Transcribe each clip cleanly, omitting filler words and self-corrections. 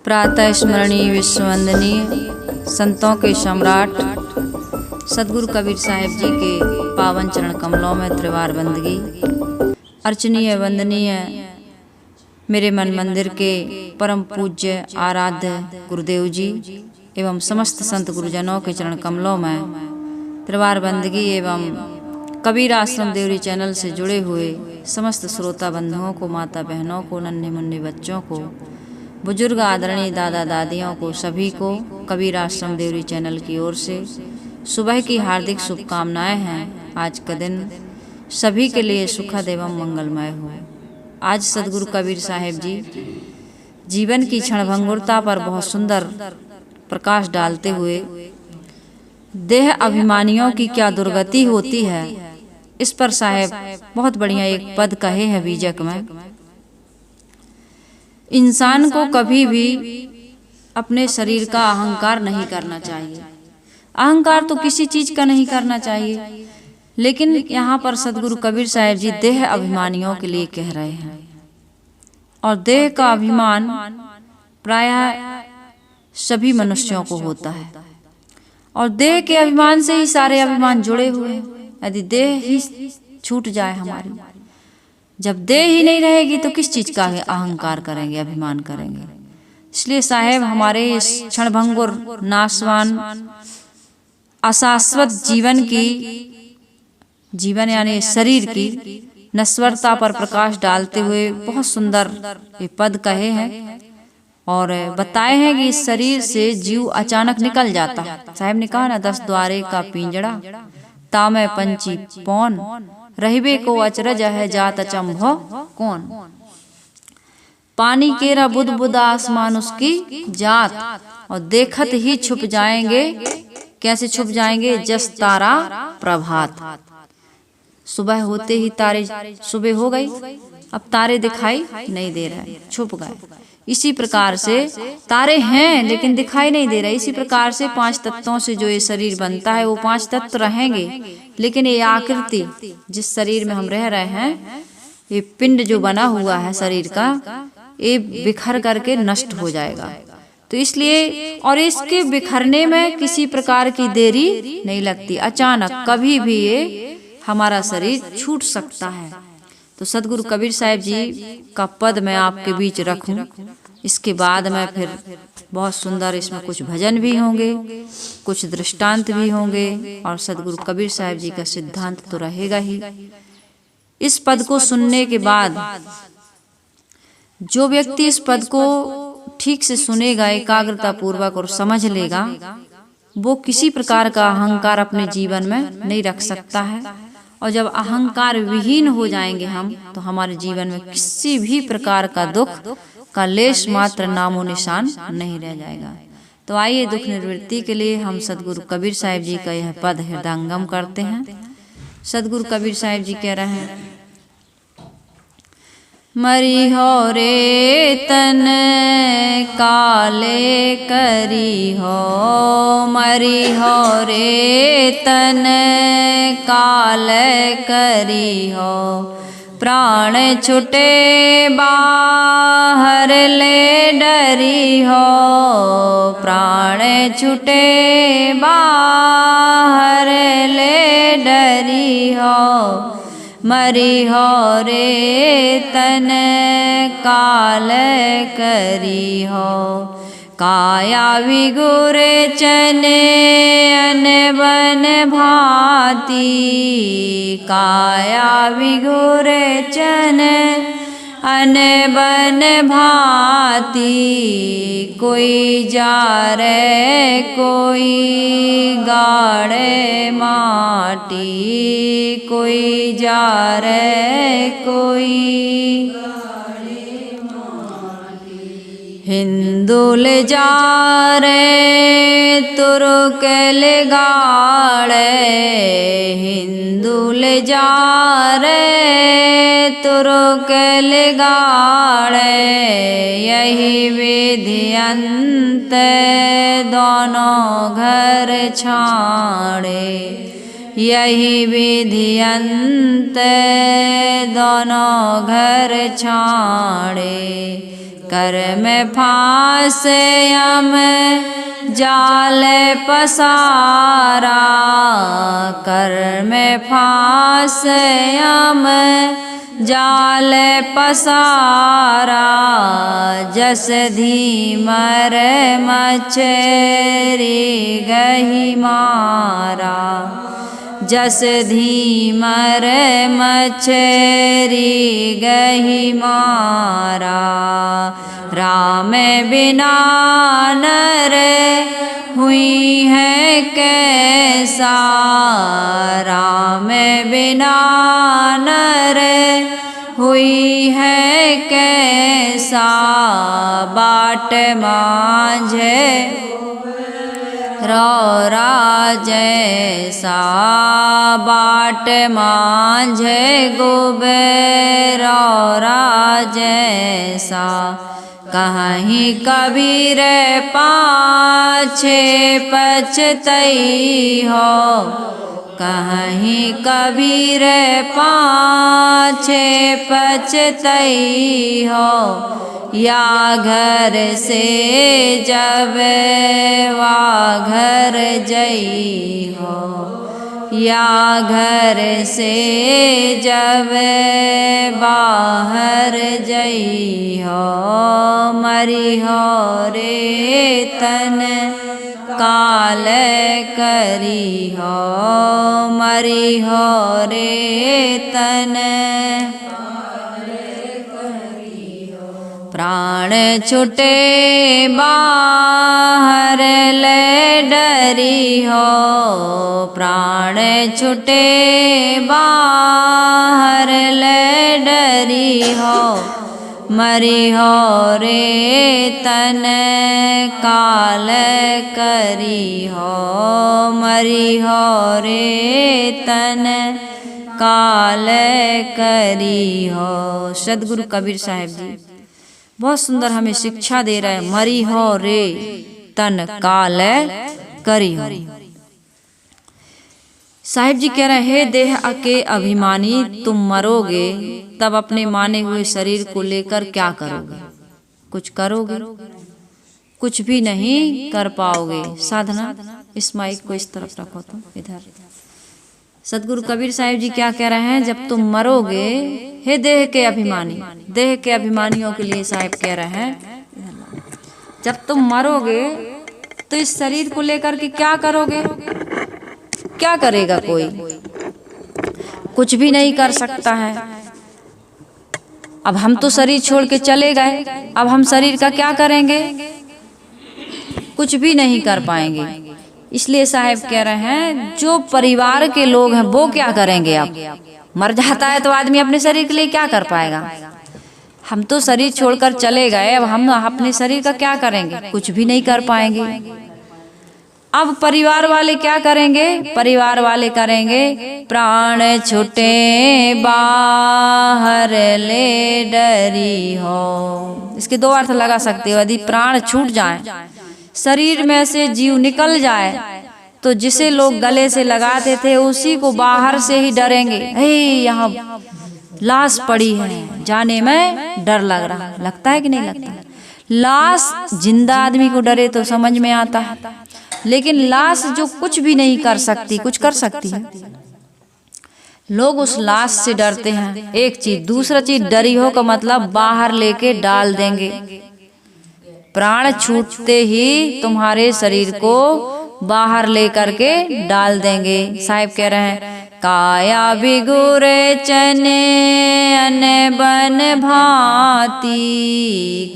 प्रातः स्मरणीय विश्ववंदनीय संतों के सम्राट सदगुरु कबीर साहिब जी के पावन चरण कमलों में त्रिवार बंदगी अर्चनीय वंदनीय मेरे मन मंदिर के परम पूज्य आराध्य गुरुदेव जी एवं समस्त संत गुरुजनों के चरण कमलों में त्रिवार बंदगी एवं कबीर आश्रम देवरी चैनल से जुड़े हुए समस्त श्रोता बंधुओं को, माता बहनों को, नन्हे मुन्ने बच्चों को, बुजुर्ग आदरणीय दादा दादियों को, सभी को कबीर आश्रम देवरी चैनल की ओर से सुबह की हार्दिक शुभकामनाएं हैं। आज का दिन सभी के लिए सुखद एवं मंगलमय हो। आज सदगुरु कबीर साहिब जी जीवन की क्षणभंगुरता पर बहुत सुंदर प्रकाश डालते हुए देह अभिमानियों की क्या दुर्गति होती है, इस पर साहेब बहुत बढ़िया एक पद कहे हैं बीजक में। इंसान को कभी भी अपने शरीर का अहंकार नहीं करना चाहिए। अहंकार तो किसी चीज का नहीं करना चाहिए, लेकिन यहाँ पर सदगुरु कबीर साहिब जी देह अभिमानियों के लिए कह रहे हैं। और देह का अभिमान प्रायः सभी मनुष्यों को होता है और देह के अभिमान से ही सारे अभिमान जुड़े हुए हैं। यदि देह ही छूट जाए हमारी, जब देह ही नहीं रहेगी तो किस चीज का अहंकार करेंगे, अभिमान करेंगे। इसलिए साहेब हमारे इस क्षणभंगुर नाशवान अशाश्वत जीवन यानी शरीर की नश्वरता पर प्रकाश डालते हुए बहुत सुंदर ये पद कहे हैं और बताए हैं कि इस शरीर से जीव अचानक निकल जाता है। साहब ने कहा ना, 10 द्वारे का पिंजड़ा तामे पंची पौन, रहबे को अचरज है जात अचंभो कौन। पानी केरा बुद बुद आसमान उसकी जात, और देखत ही छुप जाएंगे। कैसे छुप जाएंगे? जस तारा प्रभात। सुबह होते ही तारे, सुबह हो गई अब तारे दिखाई नहीं दे रहे, छुप गए। इसी प्रकार से तारे हैं लेकिन दिखाई नहीं दे रहे। इसी प्रकार से 5 तत्वों से जो ये शरीर बनता है वो 5 तत्व रहेंगे, लेकिन ये आकृति जिस शरीर में हम रह रहे हैं, ये पिंड जो बना हुआ है शरीर का, ये बिखर करके नष्ट हो जाएगा। तो इसलिए और इसके बिखरने में किसी प्रकार की देरी नहीं लगती। अचानक कभी भी ये हमारा शरीर छूट सकता है। तो सदगुरु कबीर साहिब जी का पद मैं आपके बीच रखूं, इसके बाद में फिर बहुत सुंदर इसमें कुछ भजन भी होंगे, कुछ दृष्टांत भी होंगे और सदगुरु कबीर साहिब जी का सिद्धांत तो रहेगा ही। इस पद को सुनने के बाद जो व्यक्ति इस पद को ठीक से सुनेगा, एकाग्रता पूर्वक और समझ लेगा, वो किसी प्रकार का अहंकार अपने जीवन में नहीं रख सकता है। और जब अहंकार विहीन हो जाएंगे हम, तो हमारे जीवन में किसी भी प्रकार का दुख का लेश मात्र नामो निशान नहीं रह जाएगा। तो आइए दुख निवृत्ति के लिए हम सदगुरु कबीर साहिब जी का यह पद हृदयंगम करते हैं। सदगुरु कबीर साहिब जी कह रहे हैं, मरी हो रे तन काले करी हो, मरी हो रे तन काले करी हो, प्राण छुटे बाहर ले डरी हो, प्राण छुटे बाहर ले डरी हो, मरी हो रे तन काल करी हो, काया विगुर चने अन बन भांति, काया विगुर चन अन बन भांति, कोई जा रे कोई गाड़े माटी, कोई जा रे कोई हिंदुल जा रे तुर्क ले गाड़े, हिंदुल जा रे तुर्क ले गाड़े, यही विधि अंत दोनों घर छाड़े, यही विधि अंत दोनों घर छाड़े, कर में फांस यम जाल पसारा, कर में फांस यम जाल पसारा, जस धीमर मछरी गही मारा, जस धीमर मछरी गही मारा। राम बिना नर हुई है कैसा, राम बिना नर हुई है कैसा, बाट माझे रौरा जैसा, बाट माझे गोबे रौरा जैसा। कहीं कबीर पाछे पछतई हो, कहीं कबीर पाछे पछतई हो, या घर से जब वा घर जई हो, या घर से जब बाहर जई हो, मरी हो रे तन काल करी हो, मरी हो रे तन प्राण छुटे बाहर ले डरी हो, प्राण छुटे बाहर ले डरी हो, मरी हो रे तन काल करी हो, मरी हो रे तन काल करी हो। सदगुरु कबीर साहब जी बहुत सुंदर हमें शिक्षा दे रहे हैं, मरी हो रे तन काल करी हो। साहिब जी कह रहे हैं, हे देह के अभिमानी, तुम मरोगे तब अपने माने हुए शरीर को लेकर क्या करोगे? कुछ करोगे? कुछ भी नहीं कर पाओगे। साधना, इस माइक को इस तरफ रखो, तुम इधर। सदगुरु कबीर साहिब जी क्या कह रहे हैं, जब तुम मरोगे, हे देह के अभिमानी, देह के अभिमानियों के लिए साहिब कह रहे हैं, जब तुम मरोगे तो इस शरीर को लेकर के क्या करोगे? क्या करेगा कोई? कुछ भी नहीं कर सकता है। अब हम तो शरीर छोड़ के चले गए, अब हम शरीर का क्या करेंगे? कुछ भी नहीं कर पाएंगे। इसलिए साहब कह रहे हैं, जो परिवार के लोग हैं वो क्या करेंगे? अब मर जाता है तो आदमी अपने शरीर के लिए क्या कर पाएगा? हम तो शरीर छोड़कर चले गए, अब हम अपने शरीर का क्या करेंगे? कुछ भी नहीं कर पाएंगे। अब परिवार वाले क्या करेंगे? परिवार वाले करेंगे, प्राण छूटे बाहर ले डरी हो। इसके दो अर्थ लगा सकते हो। यदि प्राण छूट जाए, शरीर में से जीव निकल जाए, तो जिसे लोग गले से लगाते थे उसी को बाहर से ही डरेंगे। हे, यहाँ लाश पड़ी है, जाने में डर लग रहा। लगता है कि नहीं लगता? लाश जिंदा आदमी को डरे तो समझ में आता है, लेकिन लाश जो कुछ भी नहीं कर सकती, कुछ कर सकती है, लोग उस लाश से डरते हैं। एक चीज। दूसरा चीज, डरी हो का मतलब बाहर लेके डाल देंगे। प्राण छूटते ही तुम्हारे शरीर को बाहर लेकर के डाल देंगे। साहिब कह रहे हैं, काया बिगुरे चने अन बन भांति,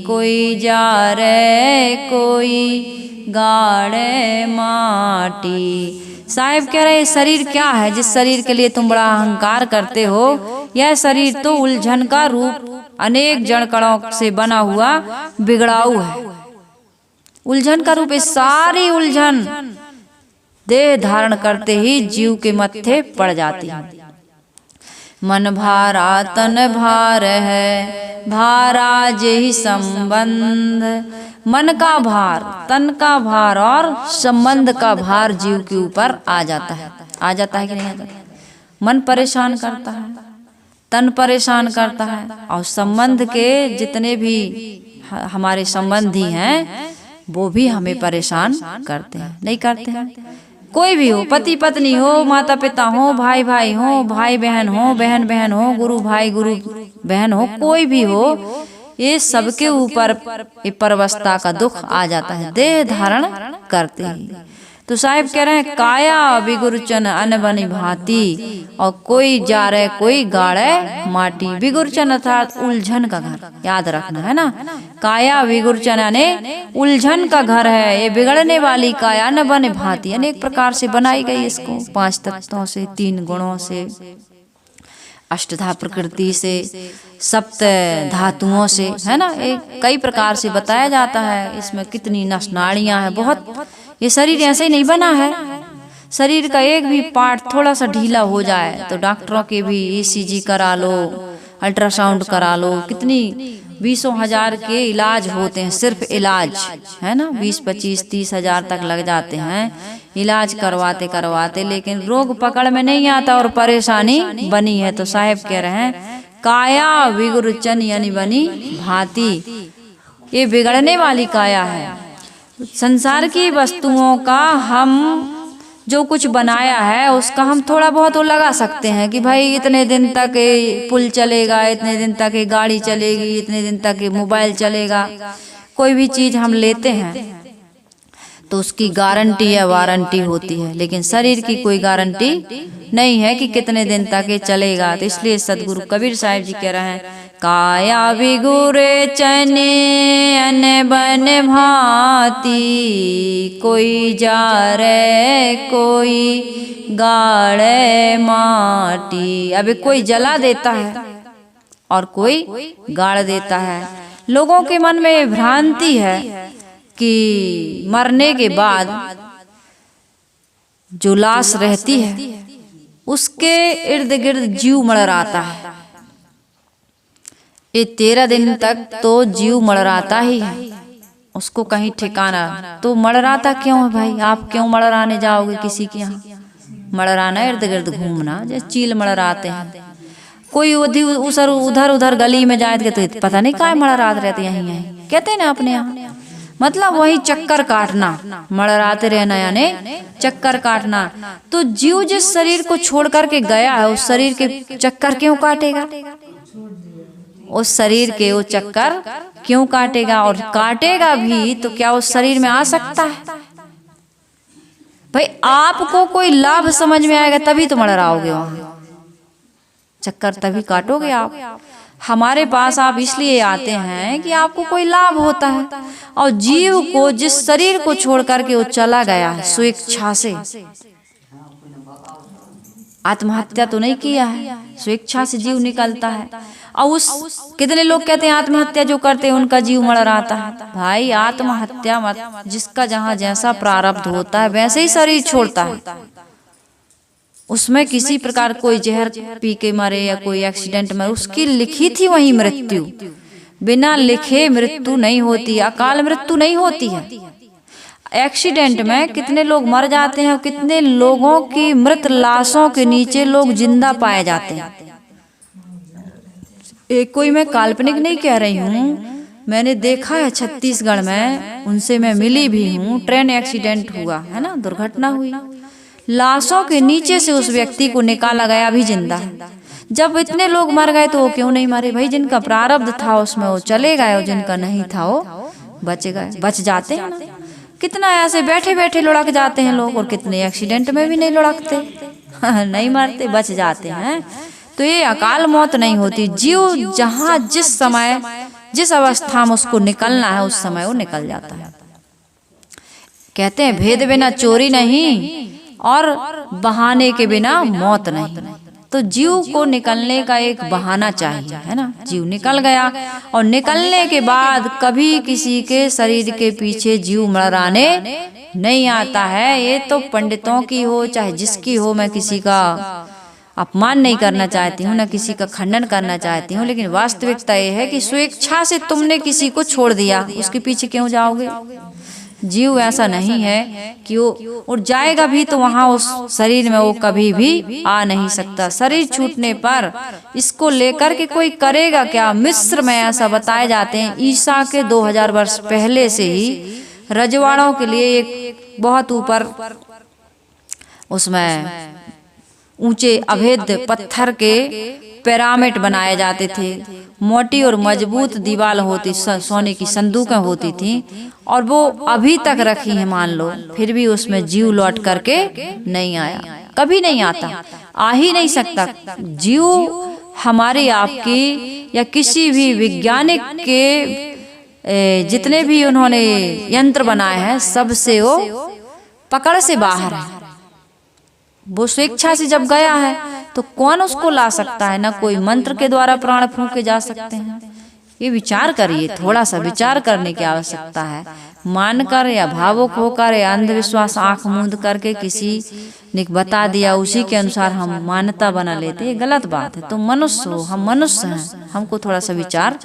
कोई जा रे कोई गाड़े माटी। साहिब कह रहे, शरीर क्या है जिस शरीर के लिए तुम बड़ा अहंकार करते हो? यह शरीर तो उलझन का रूप, अनेक जड़ कणों से बना हुआ बिगड़ाऊ है। उलझन का रूप। इस सारी उलझन देह धारण करते ही जीव के मत्थे पड़ जाती है। मन भारा तन भार है, भारा जेहि संबंध। मन का भार, तन का भार और संबंध का भार जीव के ऊपर आ जाता है। आ जाता है कि नहीं आता? मन परेशान करता है, तन परेशान करता है, और संबंध के जितने भी हमारे संबंधी हैं वो भी हमें परेशान करते हैं, नहीं करते हैं? कोई भी हो, पति पत्नी हो, माता पिता हो, भाई भाई हो, भाई बहन हो, बहन बहन हो, गुरु भाई गुरु बहन हो, कोई भी हो, ये सबके ऊपर ये परवस्था का दुख आ जाता है, देह धारण करते ही। तो साहिब कह रहे हैं काया विगुरचन अन बनी भांति, और कोई जा रहे कोई गाड़े माटी। विगुरचन अर्थात उलझन का घर, याद रखना है ना। काया विगुरचन यानी उलझन का घर है, ये बिगड़ने वाली काया न बने भांति, अनेक प्रकार से बनाई गई इसको, 5 तत्वों से, 3 गुणों से, अष्टधा प्रकृति से, सप्त धातुओं से, है ना। एक कई प्रकार से बताया जाता है। इसमें कितनी नस नाड़ियां हैं, बहुत। ये शरीर ऐसे ही नहीं बना है। शरीर का एक भी पार्ट थोड़ा सा ढीला हो जाए तो डॉक्टरों के भी ECG करा लो, अल्ट्रासाउंड करा लो, कितनी 20,000 के इलाज होते हैं, सिर्फ इलाज, है ना। 20-25-30 हजार तक लग जाते हैं इलाज करवाते करवाते, लेकिन रोग पकड़ में नहीं आता और परेशानी बनी है। तो साहिब कह रहे हैं काया विगुरचन यानी बनी भांति, ये बिगड़ने वाली काया है। संसार की वस्तुओं का हम जो कुछ बनाया है उसका हम थोड़ा बहुत वो लगा सकते हैं कि भाई इतने दिन तक पुल चलेगा, इतने दिन तक गाड़ी चलेगी, इतने दिन तक मोबाइल चलेगा। कोई भी चीज हम लेते हैं तो उसकी गारंटी या वारंटी होती है, लेकिन शरीर की कोई गारंटी नहीं है कि कितने दिन तक ये चलेगा। तो इसलिए सदगुरु कबीर साहिब जी कह रहे हैं काया विगुरे चने अन बन भांति, कोई जा रे कोई गाड़े माटी। अभी कोई जला देता है और कोई गाड़ देता है। लोगों के मन में भ्रांति है कि मरने के बाद जो लाश रहती है उसके इर्द गिर्द जीव मड़राता है। ये 13 दिन तक तो जीव मड़राता ही है, उसको कहीं ठिकाना। तो मड़राता क्यों है भाई? आप क्यों मड़राने जाओगे किसी के यहाँ? मड़राना इर्द गिर्द घूमना, जैसे चील मड़राते हैं। कोई उधर उधर गली में जाए तो पता नहीं क्या मड़रात रहते, यहीं यहीं कहते हैं ना अपने यहाँ, मतलब वही चक्कर काटना, मड़राते रहना यानी चक्कर काटना। तो जीव जिस शरीर को छोड़ करके गया है उस शरीर के चक्कर क्यों काटेगा? उस शरीर के वो चक्कर क्यों काटेगा? और काटेगा भी तो क्या उस शरीर में आ सकता है? भाई आपको कोई लाभ समझ में आएगा तभी तो मड़राओगे, वहां चक्कर तभी काटोगे आप। हमारे पास आप इसलिए आते हैं कि आपको कोई लाभ होता है। और जीव को जिस शरीर को छोड़ करके वो चला गया है स्वेच्छा से, आत्महत्या तो नहीं किया है, स्वेच्छा से जीव निकलता है। और उस कितने लोग कहते हैं आत्महत्या जो करते हैं उनका जीव मड़राता है। भाई आत्महत्या मत, जिसका जहाँ जैसा प्रारब्ध होता है वैसे ही शरीर छोड़ता है। उसमें किसी प्रकार कोई जहर पी के मरे या कोई एक्सीडेंट में, उसकी लिखी थी वही मृत्यु। बिना लिखे मृत्यु नहीं होती, अकाल मृत्यु नहीं होती है। एक्सीडेंट में कितने लोग मर जाते हैं और कितने लोगों की मृत लाशों के नीचे लोग जिंदा पाए जाते हैं। एक कोई मैं काल्पनिक नहीं कह रही हूँ, मैंने देखा है छत्तीसगढ़ में, उनसे मैं मिली भी हूँ। ट्रेन एक्सीडेंट हुआ है ना, दुर्घटना हुई, लाशों के नीचे से उस व्यक्ति को निकाला गया भी जिंदा है। जब इतने लोग मर गए तो वो क्यों नहीं मरे? भाई जिनका प्रारब्ध था उसमें वो चले गए और जिनका नहीं था वो बच गए, बच जाते हैं ना। कितना ऐसे बैठे बैठे लुढ़क जाते हैं लोग, और कितने एक्सीडेंट में भी नहीं लुढ़कते नहीं मरते, बच जाते हैं। तो ये अकाल मौत नहीं होती। जीव जहाँ जिस समय जिस अवस्था में उसको निकलना है उस समय वो निकल जाता है। कहते हैं भेद बिना चोरी नहीं और बहाने के बिना मौत नहीं। तो जीव को निकलने का एक बहाना चाहिए, है ना। जीव निकल गया और निकलने के बाद कभी किसी के शरीर के पीछे जीव मड़राने नहीं आता है। ये तो पंडितों की हो चाहे जिसकी हो, मैं किसी का अपमान नहीं करना चाहती हूँ, न किसी का खंडन करना चाहती हूँ, लेकिन वास्तविकता ये है कि स्वेच्छा से तुमने किसी को छोड़ दिया, उसके पीछे क्यों जाओगे? जीव ऐसा नहीं है कि वो उड़ जाएगा भी तो वहां उस शरीर में वो कभी भी आ नहीं सकता। शरीर छूटने पर इसको लेकर के कोई करेगा क्या। मिस्र में ऐसा बताए जाते हैं ईसा के 2000 वर्ष पहले से ही रजवाड़ों के लिए एक बहुत ऊपर उसमें ऊंचे अभेद पत्थर के पिरामिड बनाए जाते थे। मोटी और मजबूत दीवार होती, सोने की संदूकें होती थी और वो अभी तक रखी हैं मान लो, फिर भी उसमें जीव लौट करके नहीं आया, कभी नहीं आता, आ ही नहीं सकता। जीव हमारी आपकी या किसी भी वैज्ञानिक के जितने भी उन्होंने यंत्र बनाए हैं सबसे वो पकड़ से बाहर है। वो स्वेच्छा से जब गया है तो कौन उसको ला सकता है। ना कोई मंत्र के द्वारा प्राण फूंके जा सकते हैं। ये विचार करिए, थोड़ा सा विचार करने की आवश्यकता है। मानकर या भावुक होकर या अंधविश्वास आंख मूंद करके किसी ने बता दिया उसी के अनुसार हम मान्यता बना लेते, ये गलत बात है। तो मनुष्य हो, हम मनुष्य हैं, हमको थोड़ा सा विचार,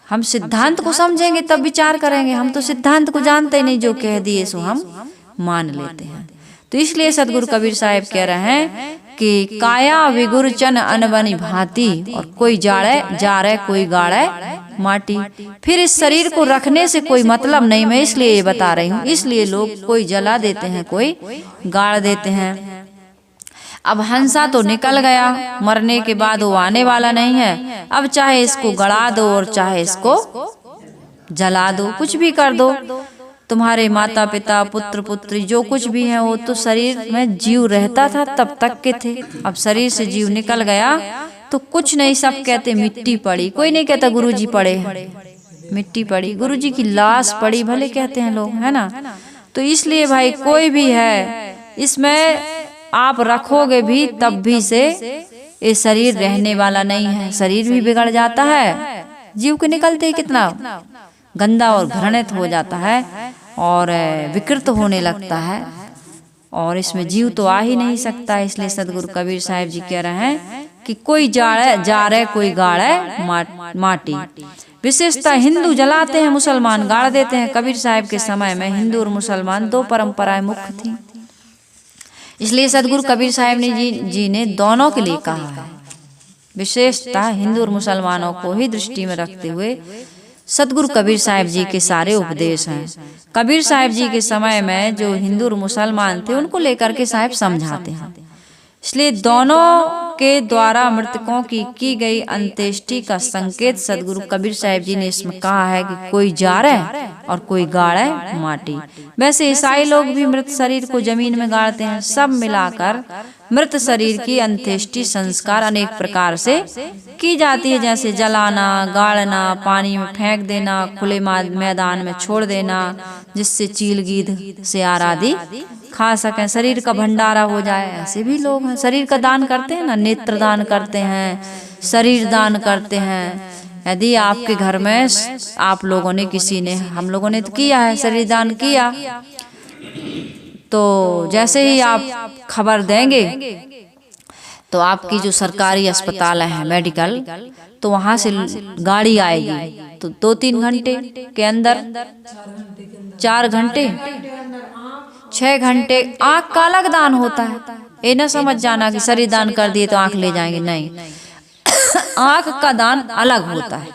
हम सिद्धांत को समझेंगे तब विचार करेंगे। हम तो सिद्धांत को जानते ही नहीं, जो कह दिए सो हम मान लेते हैं। तो इसलिए सदगुरु कबीर साहब कह रहे हैं कि काया विगुर चन अनबनी भांति, और कोई जाड़े जा रहे कोई गाड़े माटी। फिर इस शरीर को रखने से कोई मतलब नहीं, मैं इसलिए ये बता रही हूँ। इसलिए लोग कोई जला देते हैं, कोई गाड़ देते हैं। अब हंसा तो निकल गया, मरने के बाद वो आने वाला नहीं है। अब चाहे इसको गड़ा दो और चाहे इसको जला दो, कुछ भी कर दो। तुम्हारे माता पिता पुत्र पुत्री जो कुछ भी है वो तो शरीर में जीव रहता था तब तक के थे। अब शरीर से जीव निकल गया तो कुछ नहीं, सब कहते मिट्टी पड़ी, कोई नहीं कहता गुरुजी पड़े, मिट्टी पड़ी, गुरुजी की लाश पड़ी भले कहते हैं लोग, है ना। तो इसलिए भाई कोई भी है इसमें आप रखोगे भी तब भी से ये शरीर रहने वाला नहीं है। शरीर भी बिगड़ जाता है, जीव के निकलते ही कितना गंदा और घृणित हो जाता है और विकृत होने लगता है, और इसमें जीव तो आ ही नहीं सकता। इसलिए सदगुरु कबीर साहब जी कह रहे हैं कि कोई जा रहे कोई गाड़े माटी। विशेषता हिंदू जलाते हैं, मुसलमान गाड़ देते हैं। कबीर साहब के समय में हिंदू और मुसलमान दो परंपराएं मुख्य थी। इसलिए सदगुरु कबीर साहब जी ने दोनों के लिए कहा है। विशेषता हिंदू और मुसलमानों को ही दृष्टि में रखते हुए सदगुरु कबीर साहब जी के सारे उपदेश हैं। कबीर साहब जी के समय में जो हिंदू और मुसलमान थे उनको लेकर के साहब समझाते हैं। इसलिए दोनों के द्वारा मृतकों की गई अंत्येष्टि का संकेत सदगुरु कबीर साहब जी ने इसमें कहा है कि कोई जाड़े और कोई गाड़े माटी। वैसे ईसाई लोग भी मृत शरीर को जमीन में गाड़ते हैं। सब मिलाकर मृत शरीर की अंत्येष्टि संस्कार अनेक प्रकार से की जाती है, जैसे जलाना, गाड़ना, पानी में फेंक देना, खुले मैदान में छोड़ देना जिससे चील गीध सियार आदि खा सकें, शरीर का भंडारा हो जाए। ऐसे भी लोग हैं, शरीर का दान करते हैं ना, नेत्र दान करते हैं, शरीर दान करते हैं। यदि आपके घर में आप लोगों ने किसी ने, हम लोगों ने तो किया है, शरीर दान किया, तो जैसे ही आप खबर देंगे तो आपकी जो सरकारी अस्पताल है मेडिकल, तो वहां से गाड़ी आएगी, तो 2-3 घंटे के अंदर, 4 घंटे 6 घंटे आँख का अलग दान होता है। ये न समझ जाना कि शरीर दान कर दिए तो आँख ले जाएंगे, नहीं। आँख का दान अलग होता है।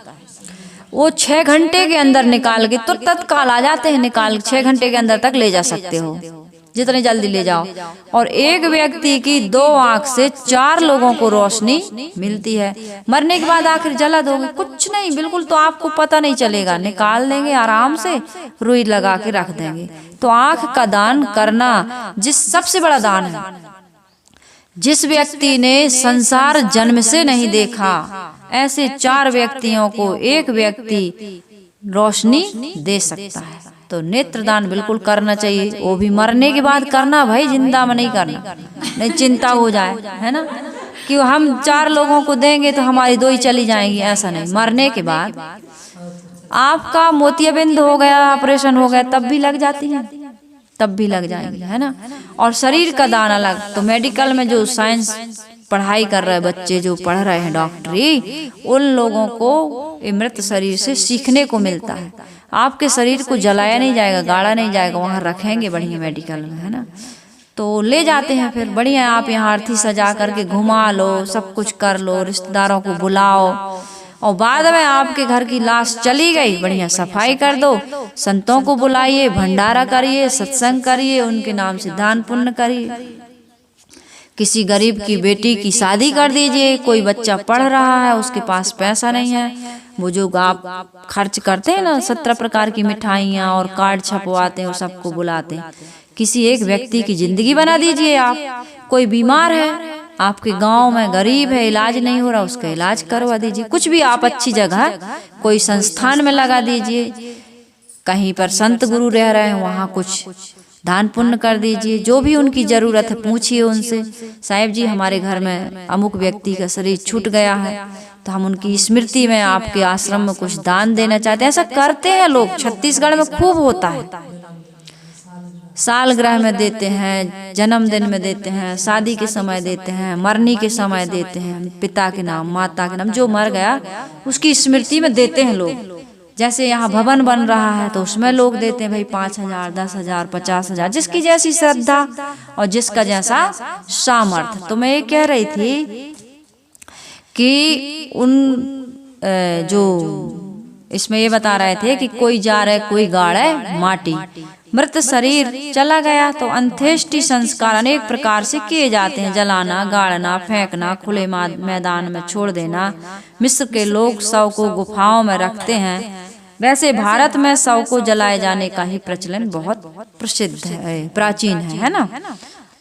वो 6 घंटे के अंदर निकाल के तो तत्काल आ जाते हैं, निकाल 6 घंटे के अंदर तक ले जा सकते हो, जितने जल्दी ले जाओ। और एक व्यक्ति की 2 आँख से 4 लोगों को रोशनी मिलती है। मरने के बाद आखिर जला दोगे, कुछ नहीं, बिल्कुल, तो आपको पता नहीं चलेगा, निकाल देंगे आराम से, रुई लगा के रख देंगे। तो आँख का दान करना सबसे बड़ा दान है। जिस व्यक्ति ने संसार जन्म से नहीं देखा, ऐसे 4 व्यक्तियों को एक व्यक्ति रोशनी दे सकता है। तो नेत्रदान बिल्कुल करना चाहिए, वो भी मरने के बाद करना भाई, जिंदा में नहीं करना, नहीं चिंता हो जाए, है ना, कि हम 4 लोगों को देंगे तो हमारी 2 ही चली जाएंगी, ऐसा नहीं। मरने के बाद आपका मोतियाबिंद हो गया, ऑपरेशन हो गया, तब भी लग जाती है, तब भी लग जाएंगी, है ना। और शरीर का दान अलग। तो मेडिकल में जो साइंस पढ़ाई कर रहे बच्चे जो पढ़ रहे हैं डॉक्टरी, उन लोगों को मृत शरीर से सीखने को मिलता है। आपके शरीर को जलाया नहीं जाएगा, गाड़ा नहीं जाएगा, वहाँ रखेंगे बढ़िया मेडिकल में, है ना। तो ले जाते हैं फिर बढ़िया, आप यहाँ अर्थी सजा करके घुमा लो, सब कुछ कर लो, रिश्तेदारों को बुलाओ, और बाद में आपके घर की लाश चली गई, बढ़िया सफाई कर दो, संतों को बुलाइए, भंडारा करिए, सत्संग करिए, उनके नाम से दान पुण्य करिए। किसी गरीब की बेटी की शादी कर दीजिए, कोई बच्चा पढ़ रहा है, उसके पास पैसा नहीं है, वो जो आप खर्च करते हैं ना 17 प्रकार की मिठाइयाँ और कार्ड छपवाते हैं, वो सबको बुलाते हैं। किसी एक व्यक्ति की जिंदगी बना दीजिए आप। कोई बीमार है आपके गांव में, गरीब है, इलाज नहीं हो रहा, उसका इलाज करवा दीजिए। कुछ भी आप अच्छी जगह कोई संस्थान में लगा दीजिए, कहीं पर संत गुरु रह रहे हैं वहाँ कुछ दान पुण्य कर दीजिए। जो भी उनकी जरूरत है पूछिए उनसे, साहिब जी हमारे घर में अमुक व्यक्ति का शरीर छूट गया है, तो हम उनकी स्मृति में आपके आश्रम में कुछ दान देना चाहते हैं। ऐसा करते हैं लोग, छत्तीसगढ़ में खूब होता है। सालगिरह में देते हैं, जन्मदिन में देते हैं, शादी के समय देते हैं, मरनी के समय देते हैं, पिता के नाम, माता के नाम, जो मर गया उसकी स्मृति में देते हैं लोग। जैसे यहाँ भवन बन रहा है तो उसमें लोग देते हैं भाई 5,000, 10,000, 50,000, जिसकी जैसी श्रद्धा और जिसका जैसा सामर्थ्य। तो मैं ये कह रही थी कि उन जो इसमें ये बता रहे थे कि कोई जा रहा है, कोई गाड़े माटी, मृत शरीर चला गया तो अंत्येष्टि संस्कार अनेक प्रकार से किए जाते हैं, जलाना, गाड़ना, फेंकना, खुले मैदान में छोड़ देना। मिस्र के लोग शव को गुफाओं में रखते हैं, वैसे भारत में शव को जलाए जाने का ही प्रचलन बहुत प्रसिद्ध है, प्राचीन है ना।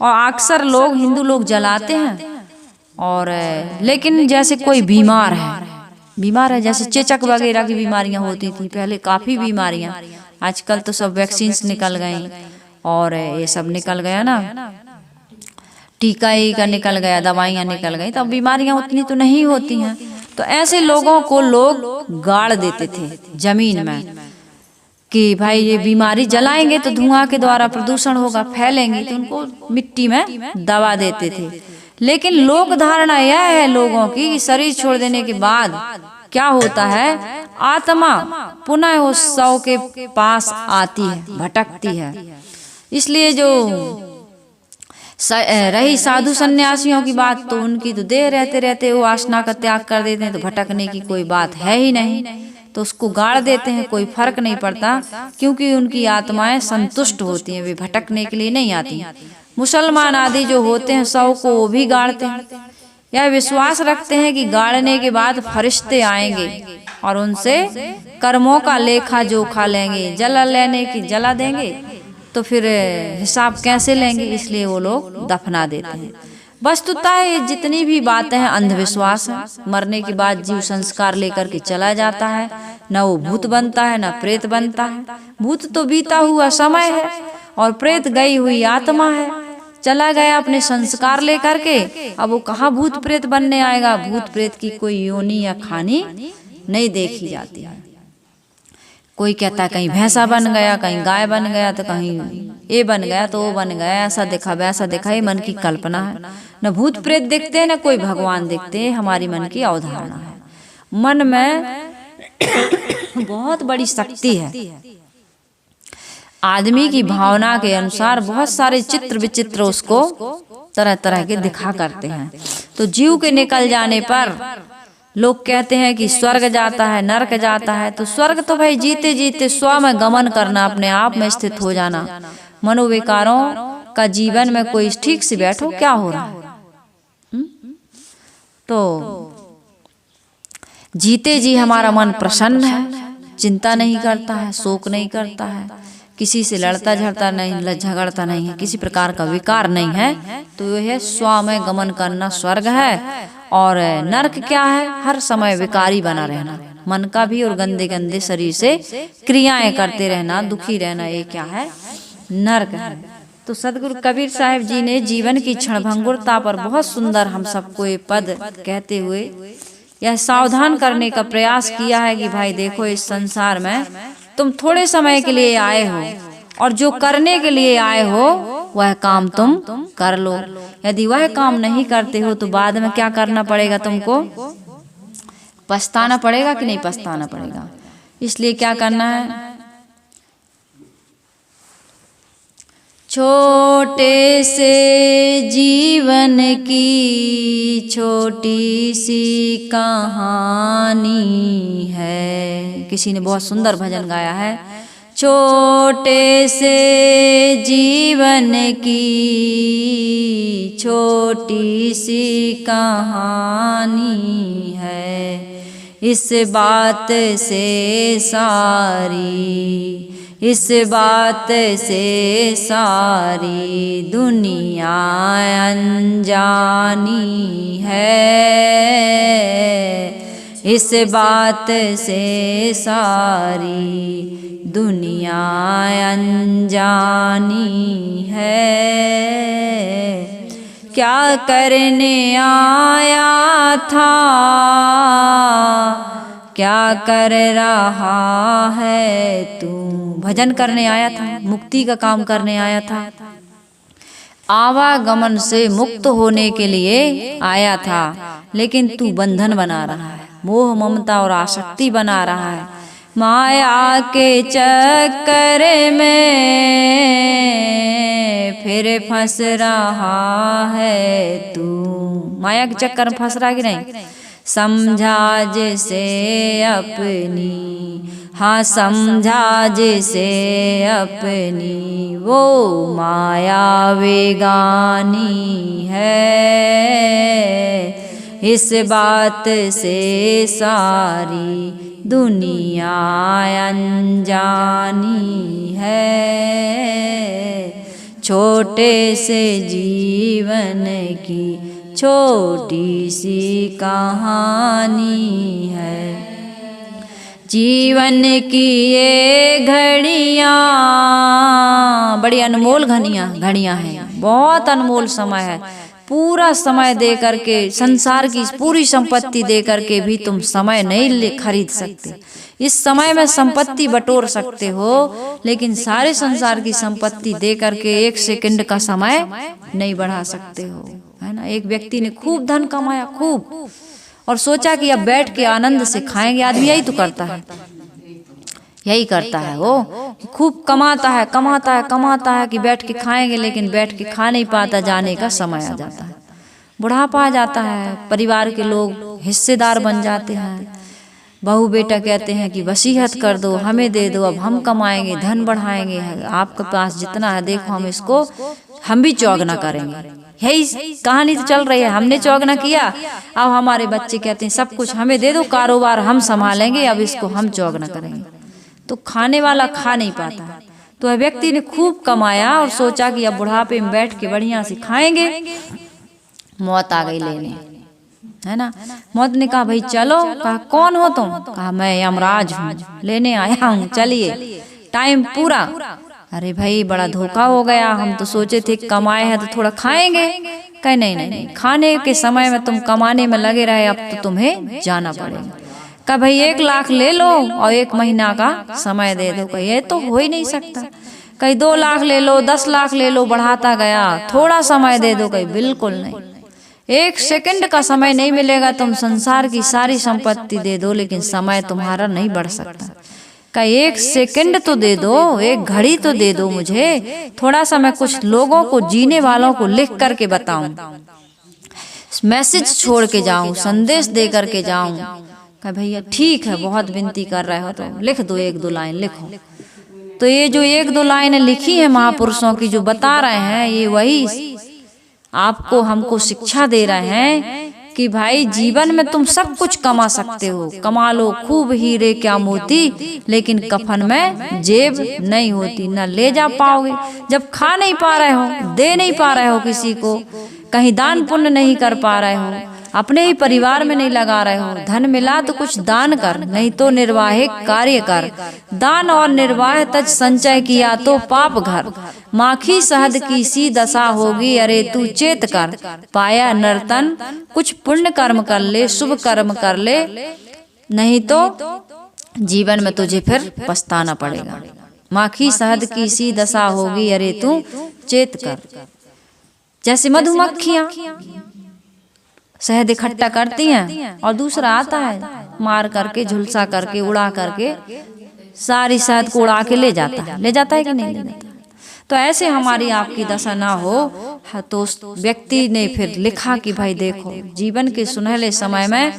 और अक्सर लोग, हिंदू लोग जलाते हैं। और लेकिन जैसे कोई बीमार है, जैसे चेचक वगैरह की बीमारियां होती थी पहले, काफी बीमारियां, आजकल तो सब वैक्सीन्स निकल गई और ये सब निकल गया ना, टीका ही का निकल गया, दवाइयाँ निकल गई, तो बीमारियां उतनी तो नहीं होती हैं। तो ऐसे लोगों को लोग गाड़ देते थे जमीन में कि भाई ये बीमारी जलाएंगे तो धुआं के द्वारा प्रदूषण होगा, फैलेंगे, तो उनको मिट्टी में दबा देते थे। लेकिन लोक धारणा यह है लोगों की कि शरीर छोड़ देने के बाद क्या होता है, आत्मा पुनः उस शव के पास आती है, भटकती है। इसलिए जो रही साधु सन्यासियों की बात, तो उनकी तो देह रहते रहते वो वासना का त्याग कर देते हैं, तो भटकने की कोई बात है ही नहीं, तो उसको गाड़ देते हैं, कोई फर्क नहीं पड़ता, क्योंकि उनकी आत्माएं संतुष्ट होती हैं, वे भटकने के लिए नहीं आती। मुसलमान आदि जो होते हैं शव को वो भी गाड़ते हैं, यह विश्वास रखते हैं कि गाड़ने के बाद फरिश्ते आएंगे और उनसे कर्मों का लेखा जोखा लेंगे, जला लेने की जला देंगे, तो फिर हिसाब कैसे लेंगे, इसलिए वो लोग दफना देते हैं। वस्तुतः ये जितनी भी बातें हैं अंधविश्वास है। मरने के बाद जीव संस्कार लेकर के चला जाता है, न वो भूत बनता है न प्रेत बनता है। भूत तो बीता हुआ समय है और प्रेत गई हुई आत्मा है, चला गया अपने संस्कार लेकर के, अब वो कहाँ भूत प्रेत बनने आएगा। भूत प्रेत की कोई योनि या खानी नहीं देखी जाती है। कोई कहता है कहीं भैंसा बन गया, कहीं गाय बन गया, तो कहीं ये बन गया तो वो बन गया, ऐसा देखा वैसा देखा, ये मन की कल्पना है। न भूत प्रेत दिखते हैं न कोई भगवान दिखते हैं, हमारी मन की अवधारणा है। मन में बहुत बड़ी शक्ति है, आदमी की भावना के अनुसार बहुत सारे चित्र विचित्र उसको तरह तरह के दिखा करते हैं। तो जीव के निकल जाने पर लोग कहते हैं कि स्वर्ग जाता है, नरक जाता है। तो स्वर्ग तो भाई जीते जीते स्व में गमन करना, अपने आप में स्थित हो जाना। मनोविकारों का जीवन में कोई ठीक से बैठो, क्या हो रहा है। तो जीते जी हमारा मन प्रसन्न है, चिंता नहीं करता है, शोक नहीं करता है, किसी से लड़ता झड़ता नहीं, झगड़ता नहीं है, किसी प्रकार का विकार नहीं है। तो यह स्व में गमन करना स्वर्ग है। और नरक क्या है, हर समय विकारी बना रहना, मन का भी और गंदे गंदे शरीर से क्रियाएं करते रहना, दुखी रहना, ये क्या है, नरक है। तो सदगुरु कबीर साहिब जी ने जीवन की क्षणभंगुरता पर बहुत सुंदर हम सबको ये पद कहते हुए यह सावधान करने का प्रयास किया है कि भाई देखो, इस संसार में तुम थोड़े समय के लिए आए हो और जो करने के लिए आए हो वह काम तुम कर लो। यदि वह काम नहीं करते हो तो बाद में क्या करना पड़ेगा, तुमको पछताना पड़ेगा कि नहीं पछताना पड़ेगा। इसलिए क्या करना है, छोटे से जीवन की छोटी सी कहानी है। किसी ने बहुत सुंदर भजन गाया है। छोटे से जीवन की छोटी सी कहानी है, इस बात से सारी दुनिया अनजानी है। इस बात से सारी दुनिया अनजानी है। क्या करने आया था, क्या कर रहा है तू। भजन करने आया था, मुक्ति का काम करने आया था, आवागमन से मुक्त होने के लिए आया था, लेकिन तू बंधन बना रहा है, मोह ममता और आसक्ति बना रहा है। माया के चक्कर में फिर फंस रहा है तू। माया के चक्कर में फंस रहा है कि नहीं। समझा जिसे अपनी, हाँ समझा जिसे अपनी, वो माया बेगानी है। इस बात से सारी दुनिया अनजानी है। छोटे से जीवन की छोटी सी कहानी है। जीवन की ये घड़ियाँ बड़ी अनमोल घड़ियाँ हैं, बहुत अनमोल समय है। पूरा समय दे करके, संसार की पूरी संपत्ति दे करके भी तुम समय नहीं खरीद सकते। इस समय में संपत्ति बटोर सकते हो, लेकिन सारे संसार की संपत्ति दे करके 1 सेकंड का समय नहीं बढ़ा सकते हो, है ना। एक व्यक्ति ने खूब धन कमाया, खूब, और सोचा कि अब बैठ के आनंद से खाएंगे। आदमी यही तो करता है, यही करता है। वो खूब कमाता है कि बैठ के खाएंगे, लेकिन बैठ के खा नहीं पाता। जाने का समय आ जाता है, बुढ़ापा आ जाता है, परिवार के लोग हिस्सेदार बन जाते हैं। बहू बेटा कहते हैं कि वसीयत कर दो, हमें दे दो, अब हम कमाएंगे, धन बढ़ाएंगे, आपके पास जितना है देखो हम भी चौगना करेंगे। यही कहानी तो चल रही है। हमने चौगना किया, अब हमारे बच्चे कहते हैं सब कुछ हमें दे दो, कारोबार हम संभालेंगे, अब इसको हम चौगना करेंगे। तो खाने वाला खा नहीं पाता है। तो व्यक्ति ने खूब कमाया और सोचा कि अब बुढ़ापे में बैठ के बढ़िया से खाएंगे। मौत आ गई लेने, है ना। मौत ने कहा भाई चलो। कहा कौन हो तुम। कहा मैं यमराज हूँ, लेने आया हूँ, चलिए। टाइम पूरा। अरे भाई बड़ा धोखा हो गया, हम तो सोचे थे कमाए हैं तो थोड़ा खाएंगे। कहे नहीं, खाने के समय में तुम कमाने में लगे रहे, अब तो तुम्हें जाना पड़ेगा। कहा भाई 1 लाख ले लो और 1 महीना का समय दे दो। कहे ये तो हो ही नहीं सकता। कहीं 2 लाख ले लो, 10 लाख ले लो, बढ़ाता गया। थोड़ा समय दे दो। कहीं बिल्कुल नहीं, 1 सेकंड का समय नहीं मिलेगा। तुम संसार की सारी संपत्ति दे दो, लेकिन समय तुम्हारा नहीं बढ़ सकता। का 1 सेकंड तो दे दो, 1 घड़ी तो दे दो मुझे, थोड़ा सा मैं कुछ लोगों को, जीने वालों को लिख करके बताऊं, मैसेज छोड़ के जाऊं, संदेश दे करके जाऊं। कहा भैया ठीक है, बहुत विनती कर रहे हो तो लिख दो, 1-2 लाइन लिखो। तो ये जो 1-2 लाइनें लिखी है महापुरुषों की, जो बता रहे हैं, ये वही आपको हमको शिक्षा दे रहे हैं कि भाई जीवन में तुम सब कुछ कमा सकते हो, कमा लो खूब हीरे क्या मोती, लेकिन कफन में जेब नहीं होती, न ले जा पाओगे। जब खा नहीं पा रहे हो, दे नहीं पा रहे हो किसी को, कहीं दान पुण्य नहीं कर पा रहे हो, अपने ही परिवार में नहीं लगा रहे हो, धन मिला तो कुछ दान कर, नहीं तो निर्वाहिक कार्य कर। दान और निर्वाह तज संचय किया तो पाप घर, माखी शहद की सी दशा होगी, अरे तू चेत कर। पाया नर्तन कुछ पुण्य कर्म कर ले, शुभ कर्म कर ले, नहीं तो जीवन में तुझे फिर पछताना पड़ेगा। माखी शहद की सी दशा होगी, अरे तू चेत कर। जैसे मधुमक्खियां शहद इकट्ठा करती हैं और दूसरा आता है मार करके, झुलसा करके, उड़ा करके सारी शहद को उड़ा के ले जाता है कि नहीं ले जाता। तो ऐसे हमारी आपकी दशा ना हो। तो उस व्यक्ति ने फिर लिखा कि भाई देखो, जीवन के सुनहले समय में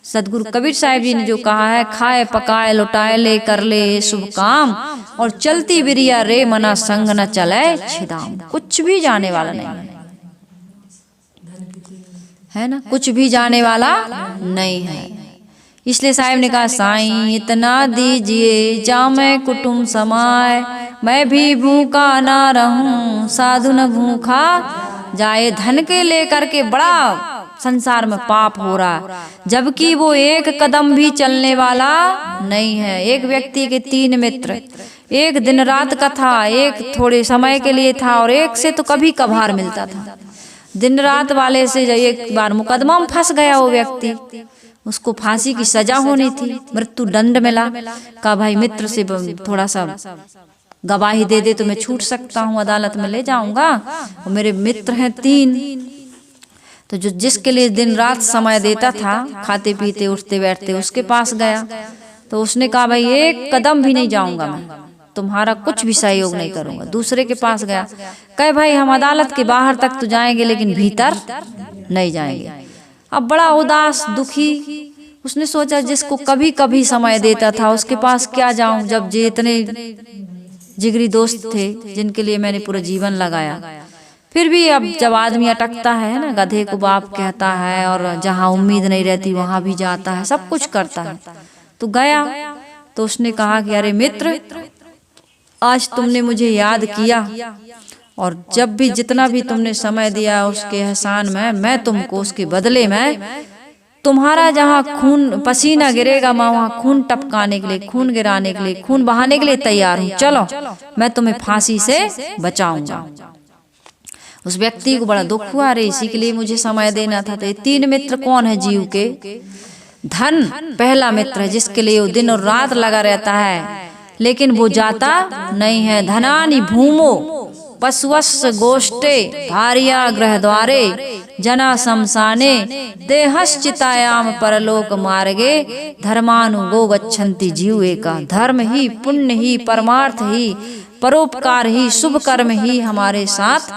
सदगुरु कबीर साहिब जी ने जो कहा है, खाए पकाए लुटाए ले कर ले शुभ काम, और चलती बिरिया रे मना संग न चले छिदाम। कुछ भी जाने वाला नहीं है ना, कुछ भी जाने वाला नहीं है। इसलिए साहिब ने कहा, साईं इतना दीजिए जामे कुटुंब समाए, मैं भी भूखा ना रहूं साधु न भूखा जाए। धन के लेकर के बड़ा संसार में पाप हो रहा, जबकि वो एक कदम भी चलने वाला नहीं है। एक व्यक्ति के 3 मित्र, एक दिन रात का था, एक थोड़े समय के लिए था, और एक से तो कभी कभार मिलता था। दिन रात वाले से जब एक बार मुकदमा में फंस गया वो व्यक्ति, उसको फांसी की सजा होनी थी, मृत्यु दंड मिला। कहा भाई मित्र से थोड़ा सा गवाही दे दे तो मैं छूट सकता हूँ, अदालत में ले जाऊंगा। और मेरे मित्र हैं 3, तो जो जिसके लिए दिन रात समय देता था, खाते पीते उठते बैठते, उसके पास गया। तो उसने कहा भाई एक कदम भी नहीं जाऊंगा मैं, तुम्हारा कुछ भी सहयोग नहीं करूंगा। दूसरे के पास गया, कहे भाई हम अदालत के बाहर तक तो जाएंगे लेकिन भीतर नहीं जाएंगे। अब बड़ा उदास दुखी उसने सोचा, जिसको कभी कभी समय देता था उसके पास क्या जाऊं, जब जे इतने जिगरी दोस्त थे जिनके लिए मैंने पूरा जीवन लगाया। फिर भी अब जब आदमी अटकता है ना, गधे को बाप कहता है, और जहाँ उम्मीद नहीं रहती वहां भी जाता है, सब कुछ करता है। तो गया तो उसने कहा कि अरे मित्र, आज तुमने मुझे याद किया, और जब भी जितना भी तुमने समय दिया उसके एहसान में मैं तुमको उसके बदले में तुम्हारा जहाँ खून पसीना गिरेगा मैं वहाँ खून टपकाने के लिए, खून गिराने के लिए, खून बहाने के लिए तैयार हूँ। चलो मैं तुम्हें फांसी से बचाऊंगा। उस व्यक्ति को बड़ा दुख हुआ, रे इसी के लिए मुझे समय देना था। तो ये 3 मित्र कौन है जीव के? धन पहला मित्र है, जिसके लिए वो दिन और रात लगा रहता है, लेकिन वो जाता नहीं है। धनानि भूमो पशुवस् गोष्ठे भार्या गृह द्वारे जना शमशाने देहश्चितायाम परलोक मार्गे धर्मानुगो गच्छन्ति जीवे का। धर्म ही, पुण्य ही, परमार्थ ही, परोपकार ही, शुभ कर्म ही हमारे साथ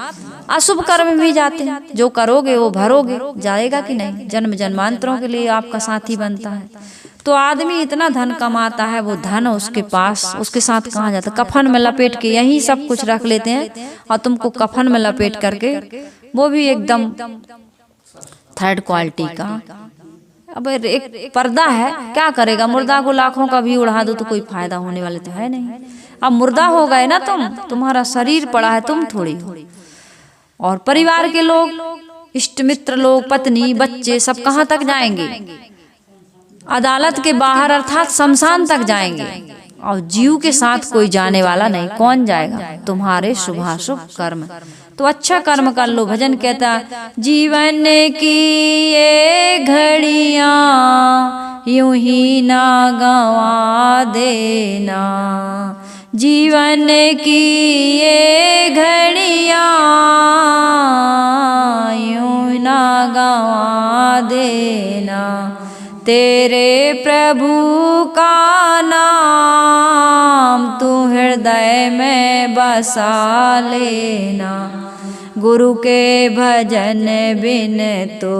अशुभ कर्म भी जाते हैं। जो करोगे वो भरोगे, जाएगा कि नहीं? जन्म जन्मांतरों के लिए आपका साथी बनता है। तो आदमी इतना धन कमाता है, वो धन उसके पास, उसके साथ कहाँ जाता? कफन में लपेट के यही सब कुछ रख लेते हैं, और तुमको कफन में लपेट करके, वो भी एकदम 3rd क्वालिटी का। अब एक पर्दा है, क्या करेगा? मुर्दा को लाखों का भी उड़ा दो तो कोई फायदा होने वाले तो है नहीं। अब मुर्दा हो गए ना तुम, तुम्हारा शरीर पड़ा है, तुम थोड़ी हो। और परिवार के लोग, इष्ट मित्र लोग, पत्नी बच्चे सब कहाँ तक जाएंगे? अदालत के बाहर अर्थात शमशान तक जाएंगे। और जीव के साथ कोई जाने वाला नहीं। कौन जाएगा? तुम्हारे शुभाशुभ कर्म। तो अच्छा कर्म कर लो। भजन कहता, जीवन की ये घड़ियां यूं ही ना गवा देना, जीवन की ये घड़ियां यूं ना गवा देना, तेरे प्रभु का नाम तू हृदय में बसा लेना। गुरु के भजन बिन तो,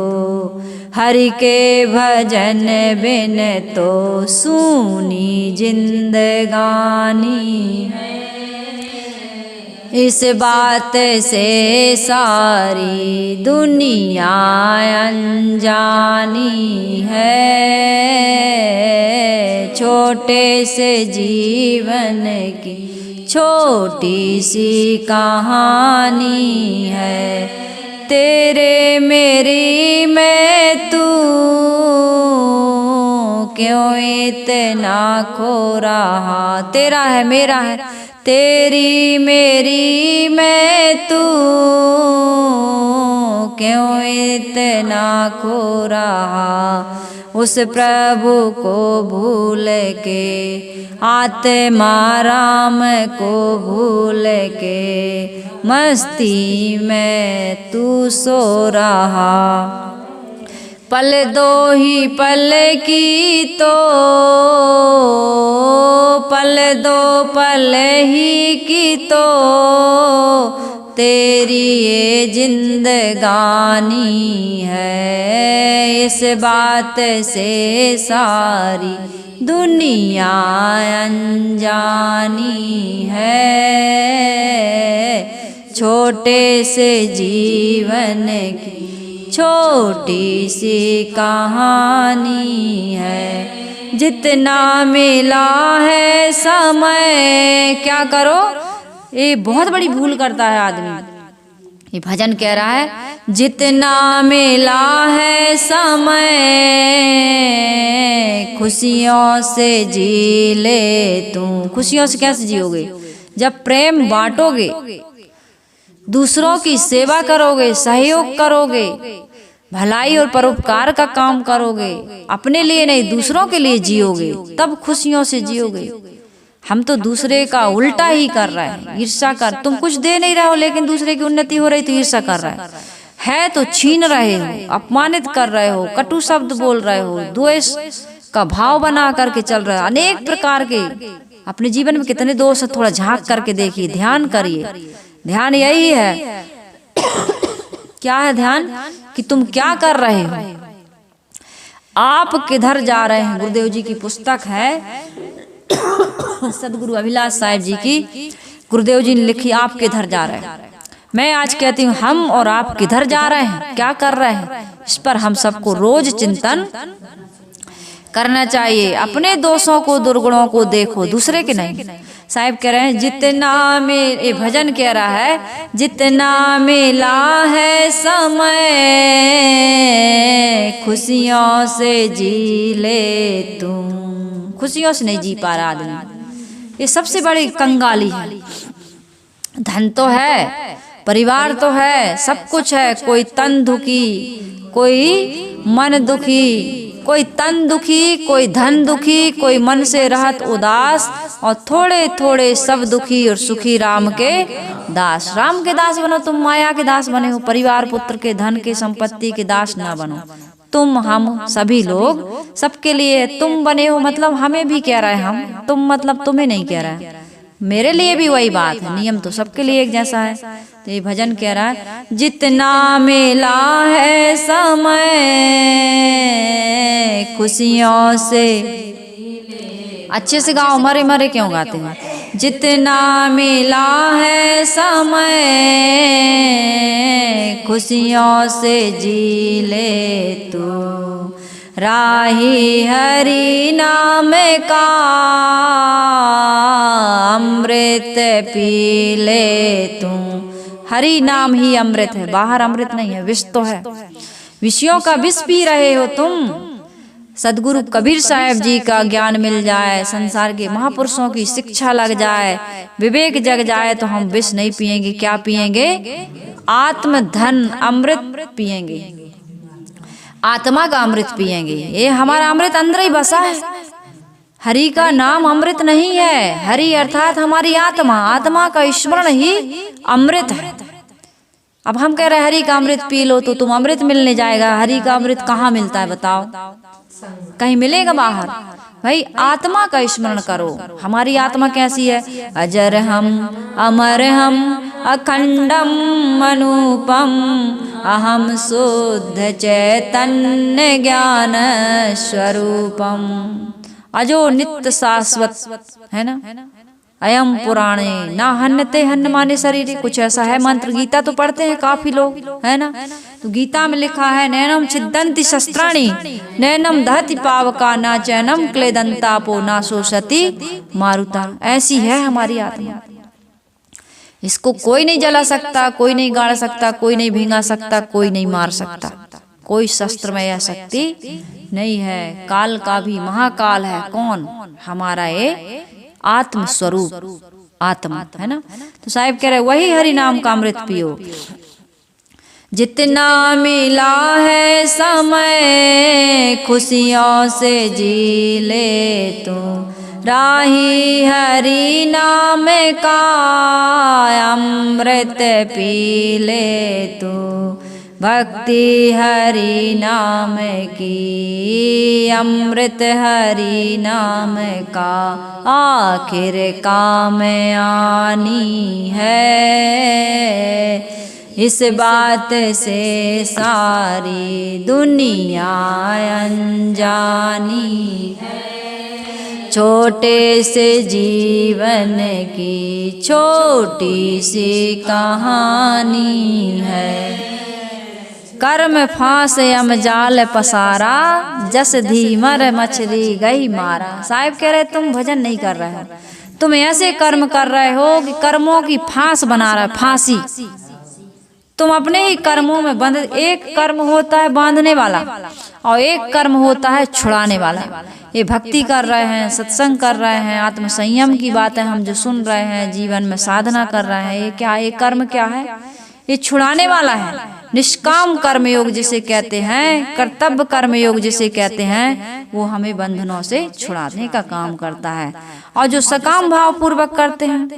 हरि के भजन बिन तो सूनी जिंदगानी है। इस बात से सारी दुनिया अनजानी है। छोटे से जीवन की छोटी सी कहानी है, तेरे मेरी में तू क्यों इतना खो रहा। तेरा है मेरा है, तेरी मेरी में तू क्यों इतना खो रहा। उस प्रभु को भूल के, आत्मा राम को भूल के, मस्ती में तू सो रहा। पल दो ही पल की तो, पल दो पल ही की तो तेरी ये जिंदगानी है। इस बात से सारी दुनिया अनजानी है। छोटे से जीवन की छोटी सी कहानी है। जितना मिला है समय, क्या करो, ये बहुत बड़ी भूल करता है आदमी। ये भजन कह रहा है, जितना मिला है समय खुशियों से जी ले तू। खुशियों से कैसे जियोगे? जब प्रेम बांटोगे, दूसरों की सेवा करोगे, सहयोग करोगे, भलाई और परोपकार का काम करोगे, अपने लिए नहीं दूसरों के लिए जियोगे, तब खुशियों से जियोगे। हम तो दूसरे का उल्टा ही कर रहे हैं, ईर्ष्या कर। तुम कुछ दे नहीं रहे हो लेकिन दूसरे की उन्नति हो रही तो ईर्ष्या कर रहा है तो छीन रहे हो, अपमानित कर रहे हो, कटु शब्द बोल रहे हो, द्वेष का भाव बना करके चल रहे हो। अनेक प्रकार के अपने जीवन में कितने दोष है, थोड़ा झांक करके देखिए, ध्यान करिए। ध्यान यही है। क्या है ध्यान? कि तुम क्या कर रहे हो, आप किधर जा रहे हैं। गुरुदेव जी की पुस्तक है, सदगुरु अभिलाष साहिब जी की, गुरुदेव जी ने लिखी, आप किधर जा रहे हैं। मैं आज कहती हूँ, हम और आप किधर जा रहे हैं, क्या कर रहे हैं, इस पर हम सबको रोज चिंतन करना चाहिए। अपने दोषों को, दुर्गुणों को देखो, दूसरे के नहीं। साहिब कह रहे हैं, जितना में, ये भजन कह रहा है, जितना मिला है समय खुशियों से जी ले तुम। खुशियों से नहीं जी पा रहा आदमी, ये सबसे बड़ी कंगाली है। धन तो है, परिवार तो है, सब कुछ है, कोई तन दुखी, कोई मन दुखी, कोई तन दुखी, कोई धन दुखी, कोई मन से रहत उदास, और थोड़े थोड़े सब दुखी और सुखी राम के दास। राम के दास बनो, तुम माया के दास बने हो, परिवार पुत्र के, धन के, संपत्ति के दास ना बनो। तुम, हम सभी लोग सबके लिए तुम बने हो, मतलब हमें भी कह रहा है हम, तुम मतलब तुम्हें नहीं कह रहा है, मेरे लिए भी वही बात है। नियम तो सबके लिए एक जैसा है। तो ये भजन कह रहा है, जितना मिला है समय खुशियों से, अच्छे से गाओ, मरे मरे क्यों गाते हैं। जितना मिला है समय खुशियों से जी ले तू, राही हरि नाम का अमृत पी ले तू। हरि नाम ही अमृत है, बाहर अमृत नहीं है, विष तो है। विषयों का विष पी रहे हो तुम। सदगुरु कबीर साहब जी का ज्ञान मिल जाए, संसार के महापुरुषों की शिक्षा लग जाए, विवेक जग जाए, तो हम विष नहीं पिएंगे। क्या पिएंगे? आत्म धन अमृत पिएंगे, आत्मा का अमृत पिएंगे। ये हमारा अमृत अंदर ही बसा है। हरि का नाम अमृत नहीं है, हरि अर्थात हमारी आत्मा, आत्मा का स्मरण ही अमृत है। अब हम कह रहे हैं हरि का अमृत पी लो तो तुम अमृत मिलने जाएगा। हरि का अमृत कहाँ मिलता है बताओ? कहीं मिलेगा बाहर? भाई आत्मा का स्मरण करो। हमारी आत्मा कैसी है? अजर हम, अमर हम, अखंडम अनुपम, अहम शुद्ध चैतन्य ज्ञान स्वरूपम, अजो नित्य शाश्वत है ना। अयम पुराणे ना हन्नते, हन्न माने शरीर, कुछ ऐसा है मंत्र। गीता तो पढ़ते हैं काफी लोग, है ना। तो गीता में लिखा है, नैनम छिदंति शस्त्राणि, नैनम दहति पावका, ना चैनम क्लेदंतापो, ना शोषति मारुता। ऐसी है हमारी आत्मा, इसको कोई नहीं जला सकता, कोई नहीं गाड़ सकता, कोई नहीं भींगा सकता, कोई नहीं मार सकता। कोई शस्त्र में यह शक्ति नहीं है। काल का भी महाकाल है कौन? हमारा ये आत्म स्वरूप, आत्मा है ना। तो साहिब कह रहे वही हरि नाम का अमृत पियो। जितना मिला है समय खुशियों से जी ले तू, राही हरि नाम का अमृत पी ले तू, भक्ति हरि नाम की, अमृत हरि नाम का आखिर काम आनी है। इस बात से सारी दुनिया अनजानी है। छोटे से जीवन की छोटी सी कहानी है। कर्म फांस यम जाल पसारा, जस धीमर मछली गई मारा। साहिब कह रहे तुम भजन नहीं कर रहे हो, तुम ऐसे कर्म कर रहे हो कि कर्मों की फांस बना रहे, फांसी। तुम अपने ही कर्मों में बंध। एक कर्म होता है बांधने वाला और एक कर्म होता है छुड़ाने वाला। ये भक्ति कर रहे हैं, सत्संग कर रहे हैं, आत्म संयम की बातें हम जो सुन रहे हैं, जीवन में साधना कर रहे हैं, ये क्या, ये कर्म क्या है? ये छुड़ाने वाला है। निष्काम कर्मयोग जिसे कहते हैं, कर्तव्य कर्मयोग जिसे कहते हैं, वो हमें बंधनों से छुड़ाने का काम करता है। और जो सकाम भाव पूर्वक करते हैं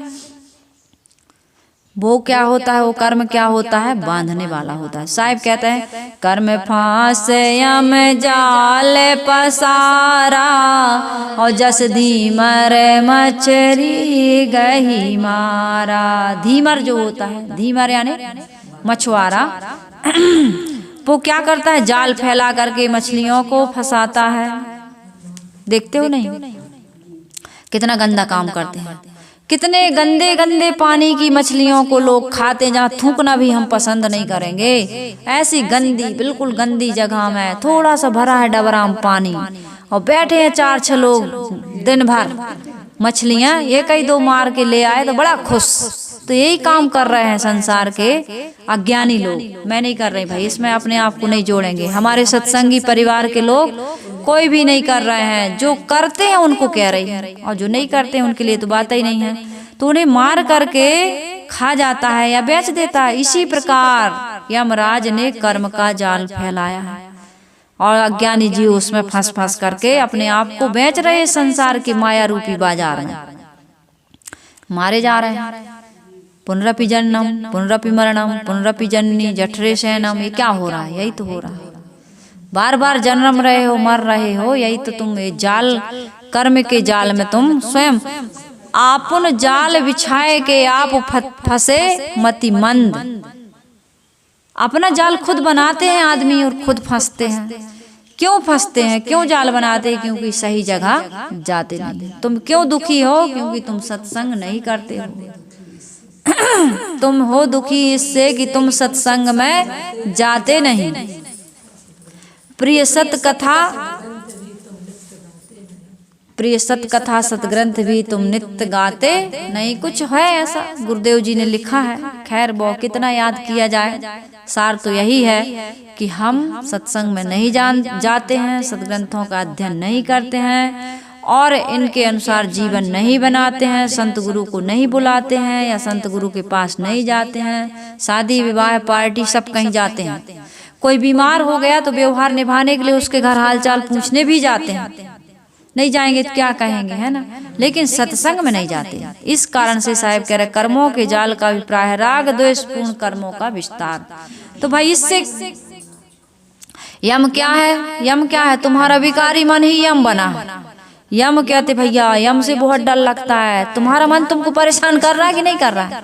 वो क्या होता है? वो कर्म क्या होता है? बांधने वाला होता है। साहिब कहते हैं कर्म फांस यम जाल पसारा, और जस धीमर मछली गही मारा। धीमर जो होता है, धीमर यानी मछुआरा, वो क्या करता है? जाल फैला करके मछलियों को फंसाता है। देखते हो नहीं कितना गंदा काम करते हैं? कितने गंदे गंदे पानी की मछलियों को लोग खाते, जहाँ थूकना भी हम पसंद नहीं करेंगे। ऐसी गंदी, बिल्कुल गंदी जगह में थोड़ा सा भरा है डबरा में पानी, और बैठे हैं 4-6 लोग दिन भर। मछलियां ये कई दो मार के ले आए तो बड़ा खुश। तो यही काम कर रहे हैं संसार के अज्ञानी लोग। मैं नहीं कर रही भाई, इसमें अपने आप को नहीं जोड़ेंगे। हमारे सत्संगी परिवार के लोग कोई भी नहीं कर रहे हैं। जो करते हैं उनको कह रही है, और जो नहीं करते हैं उनके लिए तो बात ही नहीं है। तो उन्हें मार करके खा जाता है या बेच देता है। इसी प्रकार यमराज ने कर्म का जाल फैलाया है, और अज्ञानी जीव उसमें फंस फंस करके अपने आप को बेच रहे। संसार के माया रूपी बाजार में मारे जा रहे हैं। पुनरपि जन्म पुनरपि मरणम पुनरपि जननी जठरे शयनम। ये क्या हो रहा है? यही तो हो रहा है। बार बार जन्म रहे हो, मर रहे हो। यही तो तुम ये जाल, कर्म के जाल में तुम स्वयं आपन जाल बिछाए के आप फंसे मति मंद। अपना जाल खुद बनाते हैं आदमी और खुद फंसते हैं। क्यों फंसते हैं? क्यों जाल बनाते हैं? क्योंकि सही जगह जाते नहीं। तुम क्यों दुखी हो? क्योंकि तुम सत्संग नहीं करते हो। तुम हो दुखी इससे कि तुम सत्संग में जाते नहीं। प्रिय सत कथा सतग्रंथ भी तुम नित्य गाते नहीं। कुछ है ऐसा गुरुदेव जी ने लिखा है। खैर वो कितना याद किया जाए। सार तो यही है कि हम सत्संग में नहीं जाते हैं, सतग्रंथों का अध्ययन नहीं करते हैं, और इनके अनुसार जीवन नहीं बनाते हैं, संत गुरु को नहीं बुलाते हैं या संत गुरु के पास नहीं जाते हैं। शादी विवाह पार्टी सब कहीं जाते हैं। कोई बीमार हो गया तो व्यवहार निभाने के लिए उसके घर हालचाल पूछने भी जाते हैं। नहीं जाएंगे तो क्या कहेंगे, है ना? लेकिन सत्संग में नहीं जाते। इस कारण से साहिब कह रहे कर्मों के जाल का अभिप्राय है राग द्वेष पूर्ण कर्मों का विस्तार। तो भाई इससे यम क्या है? यम क्या है? तुम्हारा विकारी मन ही यम बना है। यम कहते भैया यम से बहुत डर लगता है। तुम्हारा मन तुमको परेशान कर रहा है कि नहीं कर रहा है?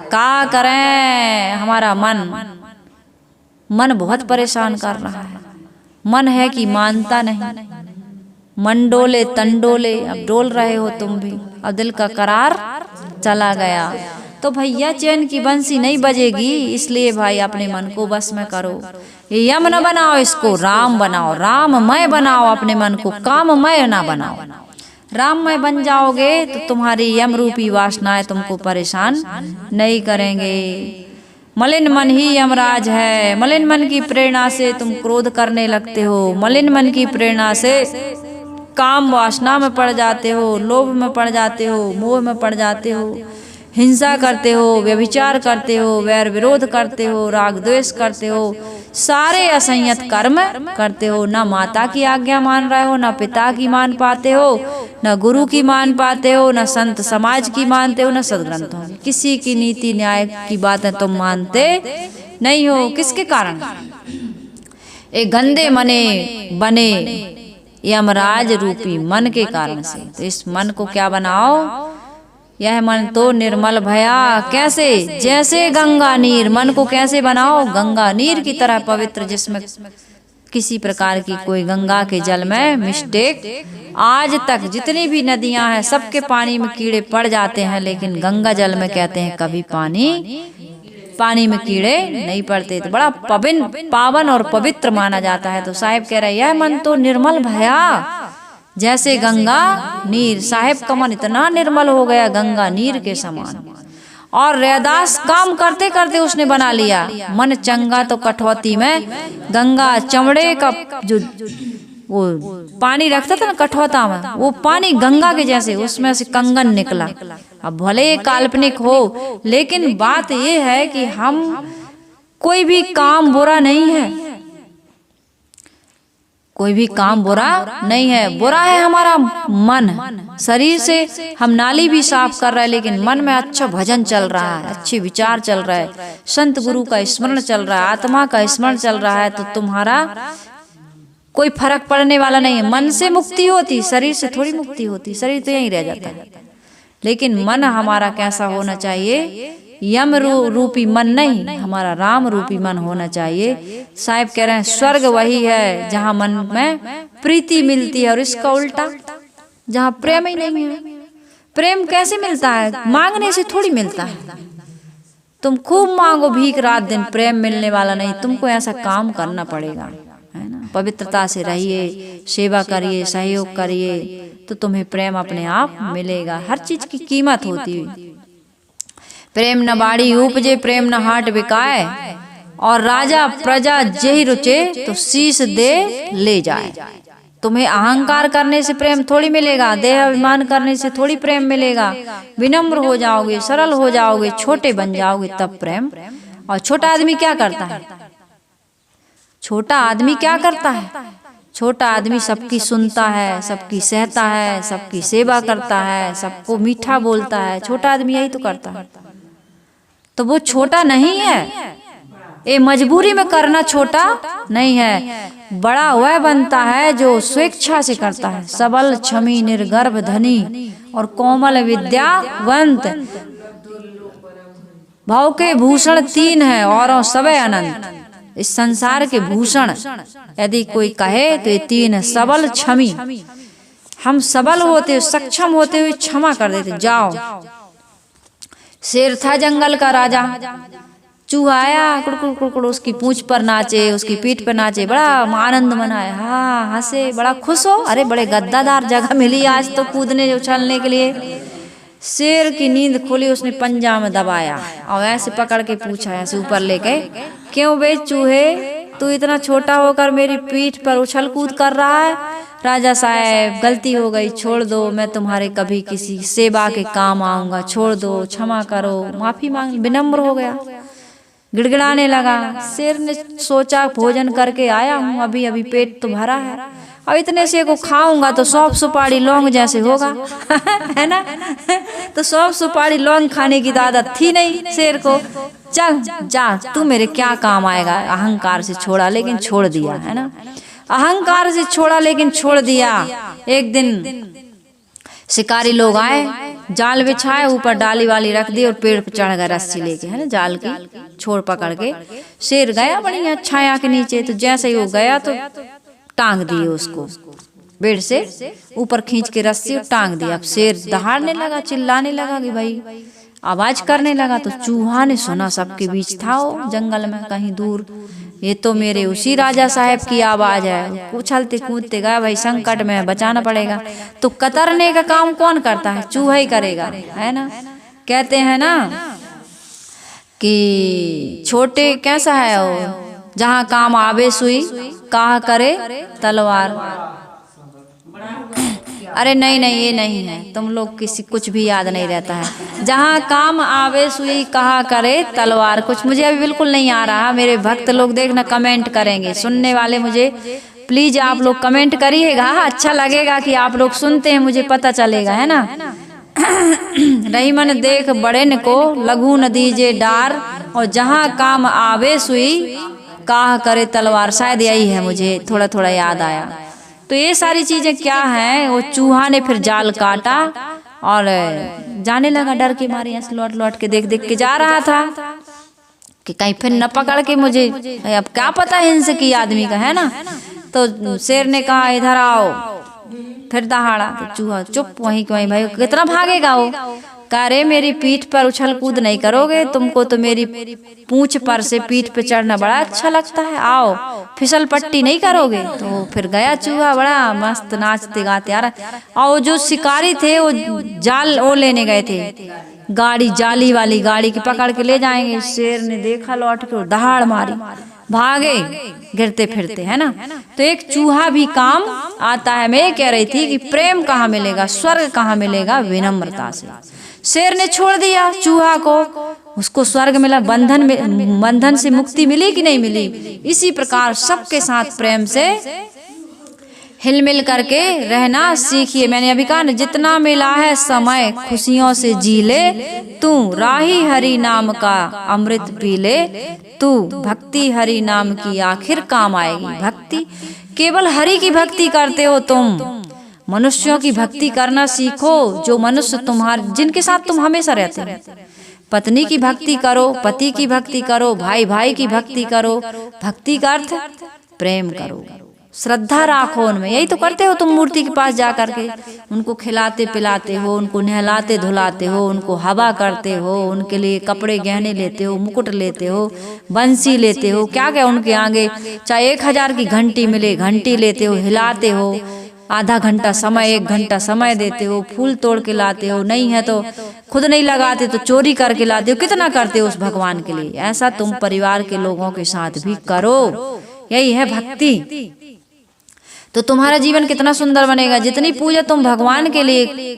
क्या करें, हमारा मन बहुत परेशान कर रहा है। मन है कि मानता नहीं। मन डोले तन डोले। अब डोल रहे हो तुम भी, अब दिल का करार चला गया। तो भैया चैन की बंसी नहीं बजेगी। इसलिए भाई अपने मन को बस में करो। ये यम न बनाओ, इसको राम बनाओ, राममय बनाओ अपने मन को, काममय ना बनाओ। राममय बन जाओगे तो तुम्हारी यम रूपी वासनाएं तुमको परेशान नहीं करेंगे। मलिन मन ही यमराज है। मलिन मन की प्रेरणा से तुम क्रोध करने लगते हो। मलिन मन की प्रेरणा से काम वासना में पड़ जाते हो, लोभ में पड़ जाते हो, मोह में पड़ जाते हो, हिंसा करते हो, व्यभिचार करते हो, वैर विरोध करते हो, राग द्वेष करते हो, सारे असंयत कर्म करते हो। न माता की आज्ञा मान रहे हो, न पिता की मान पाते हो, न गुरु की मान पाते हो, न संत समाज की मानते हो, न सदग्रंथों की। किसी की नीति न्याय की बातें तुम मानते नहीं हो। किसके कारण? एक गंदे मने बने यमराज रूपी मन के कारण से। तो इस मन को क्या बनाओ? यह मन तो निर्मल भया। कैसे? जैसे गंगा नीर। मन को कैसे बनाओ? गंगा नीर की तरह पवित्र, जिसमें किसी प्रकार की कोई गंगा के जल में मिस्टेक। आज तक जितनी भी नदियां हैं सबके पानी में कीड़े पड़ जाते हैं, लेकिन गंगा जल में कहते हैं कभी पानी में कीड़े नहीं पड़ते। तो बड़ा पावन और पवित्र माना जाता है। तो साहिब कह रहे यह मन तो निर्मल भया जैसे गंगा नीर। साहिब का मन इतना निर्मल हो गया गंगा नीर के समान। और रैदास काम करते करते उसने बना लिया मन चंगा। तो कठौती में गंगा चमड़े का जो वो पानी रखता था ना कठौता में, वो पानी गंगा के जैसे उसमें से कंगन निकला। अब भले काल्पनिक हो, लेकिन बात ये है कि हम कोई भी काम बुरा नहीं है, कोई भी काम बुरा नहीं है। बुरा है हमारा मन। शरीर से हम नाली भी साफ कर रहे हैं, लेकिन मन में अच्छा भजन चल रहा है, अच्छे विचार चल रहा है, संत गुरु का स्मरण चल रहा है, आत्मा का स्मरण चल रहा है, तो तुम्हारा कोई फर्क पड़ने वाला नहीं है। मन से मुक्ति होती, शरीर से थोड़ी मुक्ति होती। शरीर तो यहीं रह जाता है, लेकिन मन हमारा कैसा होना चाहिए? यम रूपी मन नहीं, हमारा राम रूपी मन होना चाहिए। साहिब कह रहे हैं स्वर्ग वही है जहाँ मन में प्रीति मिलती है, और इसका उल्टा जहाँ प्रेम ही नहीं है। प्रेम कैसे मिलता है? मांगने से थोड़ी मिलता है। तुम खूब मांगो भीख रात दिन, प्रेम मिलने वाला नहीं। तुमको ऐसा काम करना पड़ेगा, है ना। पवित्रता से रहिए, सेवा करिए, सहयोग करिए, तो तुम्हें प्रेम अपने आप मिलेगा। हर चीज की कीमत होती है। प्रेम न बाड़ी उपजे, प्रेम न हाट बिकाए, और राजा प्रजा जेहि रुचे, तो शीश दे ले जाए। तुम्हें अहंकार करने से प्रेम थोड़ी मिलेगा, देह अभिमान करने से थोड़ी प्रेम मिलेगा। विनम्र हो जाओगे, सरल हो जाओगे, छोटे बन जाओगे, तब प्रेम। और छोटा आदमी क्या करता है? छोटा आदमी क्या करता है? छोटा आदमी सबकी सुनता है, सबकी सहता है, सबकी सेवा करता है, सबको मीठा बोलता है। छोटा आदमी यही तो करता है। तो वो छोटा नहीं है, ये मजबूरी में करना छोटा नहीं है। बड़ा वह बनता है जो स्वेच्छा से करता है। सबल क्षमी निर्गर्भ धनी और कोमल विद्यावंत। भाव के भूषण तीन है और सबे अनंत। इस संसार के भूषण यदि कोई कहे तो ये तीन है। सबल क्षमी, हम सबल होते, सक्षम होते हुए क्षमा कर देते। जाओ, शेर था जंगल का राजा, चूहा आया कुड़कुड़ कुड़कुड़ उसकी पूंछ पर नाचे, उसकी पीठ पर नाचे, बड़ा आनंद मनाया, हाँ हंसे, बड़ा खुश हो। अरे बड़े गद्दादार जगह मिली आज तो कूदने उछलने के लिए। शेर की नींद खुली, उसने पंजा में दबाया और ऐसे पकड़ के पूछा, ऐसे ऊपर लेके, क्यों बे चूहे, तू इतना छोटा होकर मेरी पीठ पर उछल कूद कर रहा है? राजा साहब गलती हो गई, छोड़ दो, मैं तुम्हारे कभी किसी सेवा के काम आऊंगा, छोड़ दो, क्षमा करो, माफी मांग। विनम्र हो गया, गिड़गिड़ाने लगा। शेर ने सोचा भोजन करके आया हूँ, अभी अभी पेट तो भरा है, अब इतने से को खाऊंगा तो सौंफ सुपारी लौंग जैसे होगा है ना। तो सौंफ सुपारी लौंग खाने की आदत थी नहीं शेर को। चल जा, तू मेरे क्या काम आएगा। अहंकार से छोड़ा लेकिन छोड़ दिया, है ना। अहंकार से छोड़ा लेकिन छोड़ दिया। एक दिन शिकारी लोग आए, जाल बिछाए, ऊपर डाली वाली रख दी और पेड़ पर चढ़ गए रस्सी लेके, है ना, जाल की छोड़ पकड़ के। शेर गया बढ़िया छाया के नीचे, तो जैसे ही वो गया तो टांग दिए उसको, पेड़ से ऊपर खींच के रस्सी टांग दी। अब शेर दहाड़ने लगा, चिल्लाने लगा कि भाई, आवाज करने लगा। तो चूहा ने सुना, सबके बीच था वो जंगल में कहीं दूर, ये तो मेरे उसी राजा साहब की आवाज है। उछलते कूदते गया, भाई संकट में बचाना पड़ेगा। तो कतरने का काम कौन करता है? चूहा ही करेगा, है ना। कहते हैं ना कि छोटे कैसा है वो, जहाँ काम आवे सुई, कहा करे तलवार। अरे नहीं नहीं, ये नहीं है, तुम लोग किसी कुछ भी याद नहीं रहता है। जहाँ काम आवे सुई, कहा करे तलवार। कुछ मुझे अभी बिल्कुल नहीं आ रहा। मेरे भक्त लोग देखना कमेंट करेंगे, सुनने वाले मुझे प्लीज आप लोग कमेंट करिएगा, अच्छा लगेगा कि आप लोग सुनते हैं, मुझे पता चलेगा, है ना। रही मन देख बड़े को, लघु न दीजे डार, और जहाँ काम आवे सुई काह करे तलवार, शायद यही है, मुझे थोड़ा थोड़ा याद आया। तो ये सारी चीजें क्या हैं, वो चूहा ने फिर जाल काटा और जाने लगा डर के मारे, यहाँ से लौट लौट के देख देख के जा रहा था कि कहीं फिर न पकड़ के मुझे, अब क्या पता है इनसे की आदमी का, है ना। तो शेर ने कहा इधर आओ, फिर दहाड़ा। तो चूहा चुप वहीं के वहीं, भाई कितना भागेगा वो। कह रे मेरी पीठ पर उछल कूद नहीं करोगे, तुमको तो मेरी पूंछ पर से पीठ पे चढ़ना बड़ा अच्छा लगता है, आओ फिसल पट्टी नहीं करोगे। तो फिर गया चूहा, बड़ा मस्त नाचते गाते आ रहा। और जो शिकारी थे वो जाल वो लेने गए थे, गाड़ी जाली वाली गाड़ी की पकड़ के ले जाएंगे। शेर ने देखा लौट के, दहाड़ मारी, भागे गिरते फिरते, है ना। तो एक चूहा भी काम आता है। मैं कह रही थी कि प्रेम कहाँ मिलेगा, स्वर्ग कहाँ मिलेगा, विनम्रता से। शेर ने छोड़ दिया चूहा को, उसको स्वर्ग मिला, बंधन से मुक्ति मिली कि नहीं मिली। इसी प्रकार सबके साथ प्रेम से हिल मिल करके रहना सीखिए। मैंने अभी कहा ना, जितना मिला है समय खुशियों से जी ले, तू राही हरि नाम का अमृत पी ले, तू भक्ति हरि नाम की आखिर काम आएगी। भक्ति केवल हरि की भक्ति करते हो तुम, मनुष्यों की भक्ति करना सीखो, जो मनुष्य तुम्हारे जिनके साथ तुम हमेशा रहते हो। पत्नी की भक्ति करो, पति की भक्ति करो, भाई भाई की भक्ति करो। भक्ति का अर्थ प्रेम करो, श्रद्धा राखो उनमें। यही तो करते हो तुम मूर्ति के पास जा करके, उनको खिलाते पिलाते हो, उनको नहलाते धुलाते हो, उनको हवा करते हो, उनके लिए कपड़े गहने लेते हो, मुकुट लेते हो, बंसी लेते हो, क्या क्या उनके आगे, चाहे 1000 की घंटी मिले घंटी लेते हो, हिलाते हो, आधा घंटा समय 1 घंटा समय देते हो, फूल तोड़ के लाते हो, नहीं है तो खुद नहीं लगाते तो चोरी करके लाते हो। कितना करते हो उस भगवान के लिए। ऐसा तुम परिवार के लोगों के साथ भी करो, यही है भक्ति। तो तुम्हारा जीवन कितना सुंदर बनेगा। जितनी पूजा तुम भगवान के लिए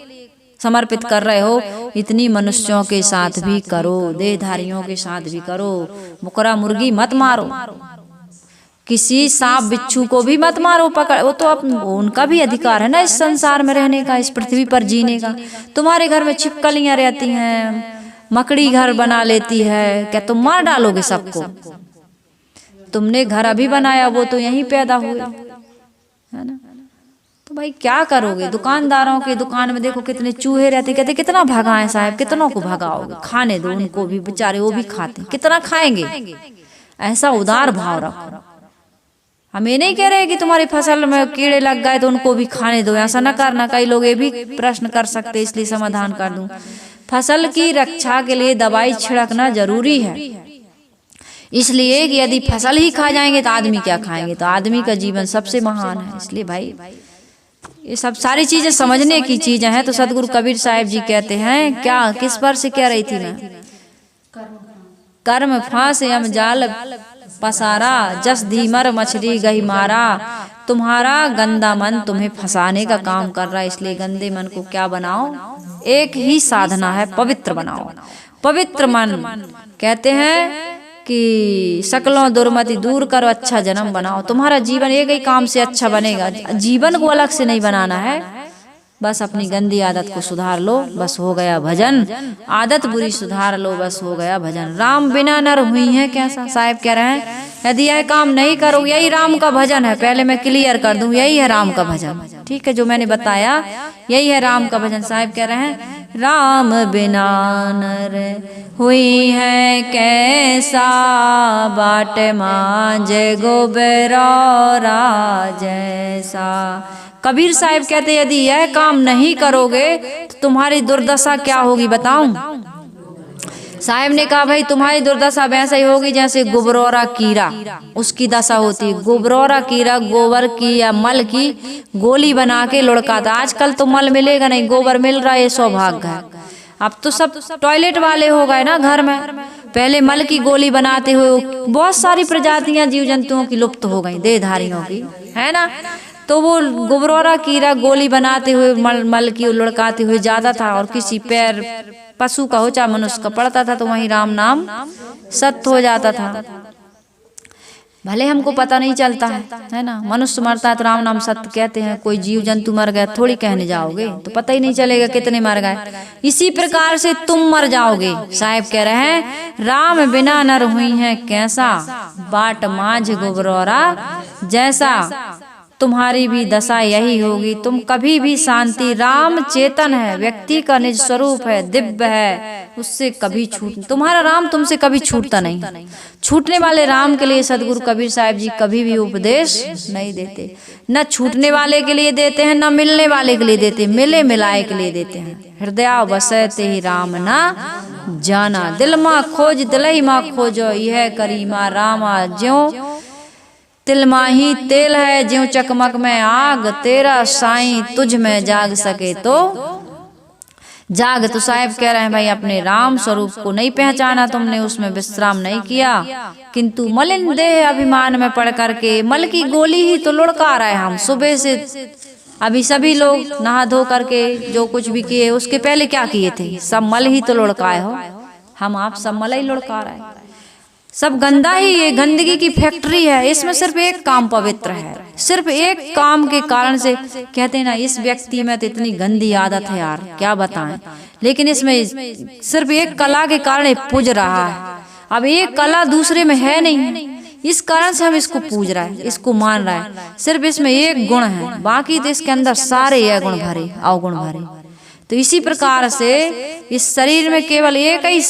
समर्पित कर रहे हो, इतनी मनुष्यों के साथ भी करो, देहधारियों के साथ भी करो। मुकरा मुर्गी मत मारो, किसी सांप बिच्छू को भी मत मारो पकड़, वो तो उनका भी अधिकार है ना इस संसार में रहने का, इस पृथ्वी पर जीने का। तुम्हारे घर में छिपकलियां रहती हैं, मकड़ी घर बना लेती है, क्या तुम मार डालोगे सबको। तुमने घर अभी बनाया, वो तो यहीं पैदा हुए, है ना। तो भाई क्या करोगे। दुकानदारों के दुकान में देखो कितने चूहे रहते, कहते कितना भगाएं साहब, कितनों को भगाओगे, खाने दो उनको भी, बेचारे वो भी खाते, कितना खाएंगे। ऐसा उदार भाव रखो। हम ये नहीं कह रहे कि तुम्हारी फसल में कीड़े लग गए तो उनको भी खाने दो, ऐसा न करना। कई लोग ये भी प्रश्न कर सकते, इसलिए समाधान कर दूं। फसल की रक्षा के लिए दवाई छिड़कना जरूरी है, इसलिए कि यदि फसल ही खा जाएंगे तो आदमी क्या खाएंगे। तो आदमी का जीवन सबसे महान है। इसलिए भाई ये सब सारी चीजें समझने की चीजें हैं। तो सदगुरु कबीर साहिब जी कहते हैं, क्या किस पर से कह रही थी मैं, कर्म फांस यम जाल पसारा, जस धीमर मछली गही मारा। तुम्हारा गंदा मन तुम्हें फंसाने का काम कर रहा है, इसलिए गंदे मन को क्या बनाओ, एक ही साधना है, पवित्र बनाओ। पवित्र मन कहते हैं कि सकलों दुर्मति दूर करो, अच्छा जन्म बनाओ। तुम्हारा जीवन एक ही काम से अच्छा बनेगा। जीवन को अलग से नहीं बनाना है, बस अपनी गंदी आदत को सुधार लो, बस हो गया भजन। आदत बुरी सुधार लो, बस हो गया भजन। राम बिना नर हुई है कैसा, साहिब कह रहे हैं। यदि यह काम नहीं करो, यही राम का भजन है। पहले मैं क्लियर कर दूं, यही है राम का भजन, ठीक है। जो मैंने बताया यही है राम का भजन। साहिब कह रहे हैं, राम बिना नर हुई है कैसा, बाट मांझे गोबरौरा जैसा। कबीर साहिब कहते यदि यह काम नहीं करोगे तो तुम्हारी दुर्दशा क्या होगी बताऊं। साहिब ने कहा भाई तुम्हारी दुर्दशा वैसे ही होगी जैसे गुबरौरा कीड़ा, उसकी दशा होती है। गुबरौरा कीड़ा गोबर की या मल की गोली बना के लुढ़काता। आजकल तो मल मिलेगा नहीं, गोबर मिल रहा है, सौभाग्य है। अब तो सब टॉयलेट वाले हो गए ना घर में। पहले मल की गोली बनाते हुए बहुत सारी प्रजातियां जीव जंतुओं की लुप्त हो गई, देहधारियों की, है ना। तो वो गुबरौरा कीड़ा गोली बनाते हुए मल की लुढ़काते हुए जाता था, और किसी पैर पशु का हो चाहे मनुष्य का पड़ता था तो वहीं राम नाम सत्य हो जाता था। भले हमको पता नहीं चलता है ना। मनुष्य मरता है तो राम नाम सत्य कहते हैं, कोई जीव जंतु मर गया थोड़ी कहने जाओगे, तो पता ही नहीं चलेगा कितने मर गए। इसी प्रकार से तुम मर जाओगे। साहब कह रहे हैं राम बिना नर हुई है कैसा, बाट माझ गोबरौरा जैसा, तुम्हारी भी दशा यही होगी। तुम कभी भी शांति, राम चेतन है, व्यक्ति का निज स्वरूप है, दिव्य है, उससे कभी तुम्हारा राम तुमसे कभी छूटता नहीं। छूटने वाले राम के लिए सदगुरु कबीर साहब जी कभी भी उपदेश नहीं देते। न छूटने वाले के लिए देते हैं, न मिलने वाले के लिए देते, मिले मिलाए के लिए देते हैं। हृदय बसते ही राम ना जाना, दिल माँ खोज दिलई माँ खोजो, यह करीमा रामा ज्यों तिल माही तेल है, ज्यों चकमक में आग, तेरा साईं तुझ में जाग सके तो जाग। तो साहब कह रहे हैं भाई अपने राम स्वरूप को नहीं पहचाना तुमने, उसमें विश्राम नहीं किया, किंतु मलिन देह अभिमान में पड़ करके मल की गोली ही तो लुढ़का रहे हम सुबह से। अभी सभी लोग नहा धो करके जो कुछ भी किए उसके पहले क्या किए थे, सब मल ही तो लुढ़काए हो। हम आप सब मल ही लुढ़का रहे हैं, सब गंदा ही, ये गंदगी की फैक्ट्री है। इसमें सिर्फ एक काम पवित्र है, सिर्फ एक काम के कारण से कहते हैं ना इस व्यक्ति में तो इतनी गंदी आदत है यार क्या बताएं, लेकिन इसमें सिर्फ एक कला के कारण पूज रहा है। अब एक कला दूसरे में है नहीं, इस कारण से हम इसको पूज रहा है, इसको मान रहा है। सिर्फ इसमें एक गुण है, बाकी तो इसके अंदर सारे ये गुण भरे, अवगुण भरे। तो इसी प्रकार से इस शरीर में केवल एक ही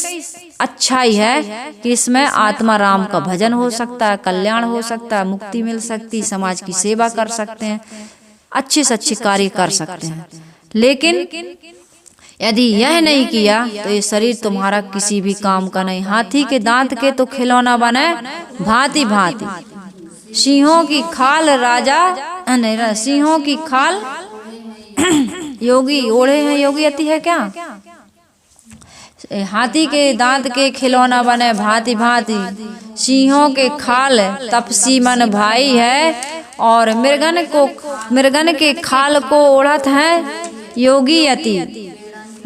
अच्छाई है कि इसमें आत्मा राम का भजन हो सकता है, कल्याण हो सकता है, मुक्ति मिल सकती, समाज की सेवा कर सकते हैं, अच्छे से अच्छे कार्य कर सकते हैं। लेकिन यदि यह नहीं किया तो ये शरीर तुम्हारा किसी भी काम का नहीं। हाथी के दांत के तो खिलौना बने भांति भांति, सिंहों की खाल राजा नहीं, सिंहों की खाल योगी ओढ़े हैं, योगी अति है क्या। हाथी के दांत के खिलौना बने भांति भांति, सिंहों के खाल तपसी मन भाई है, और मृगन के खाल को ओढ़त है योगी अति।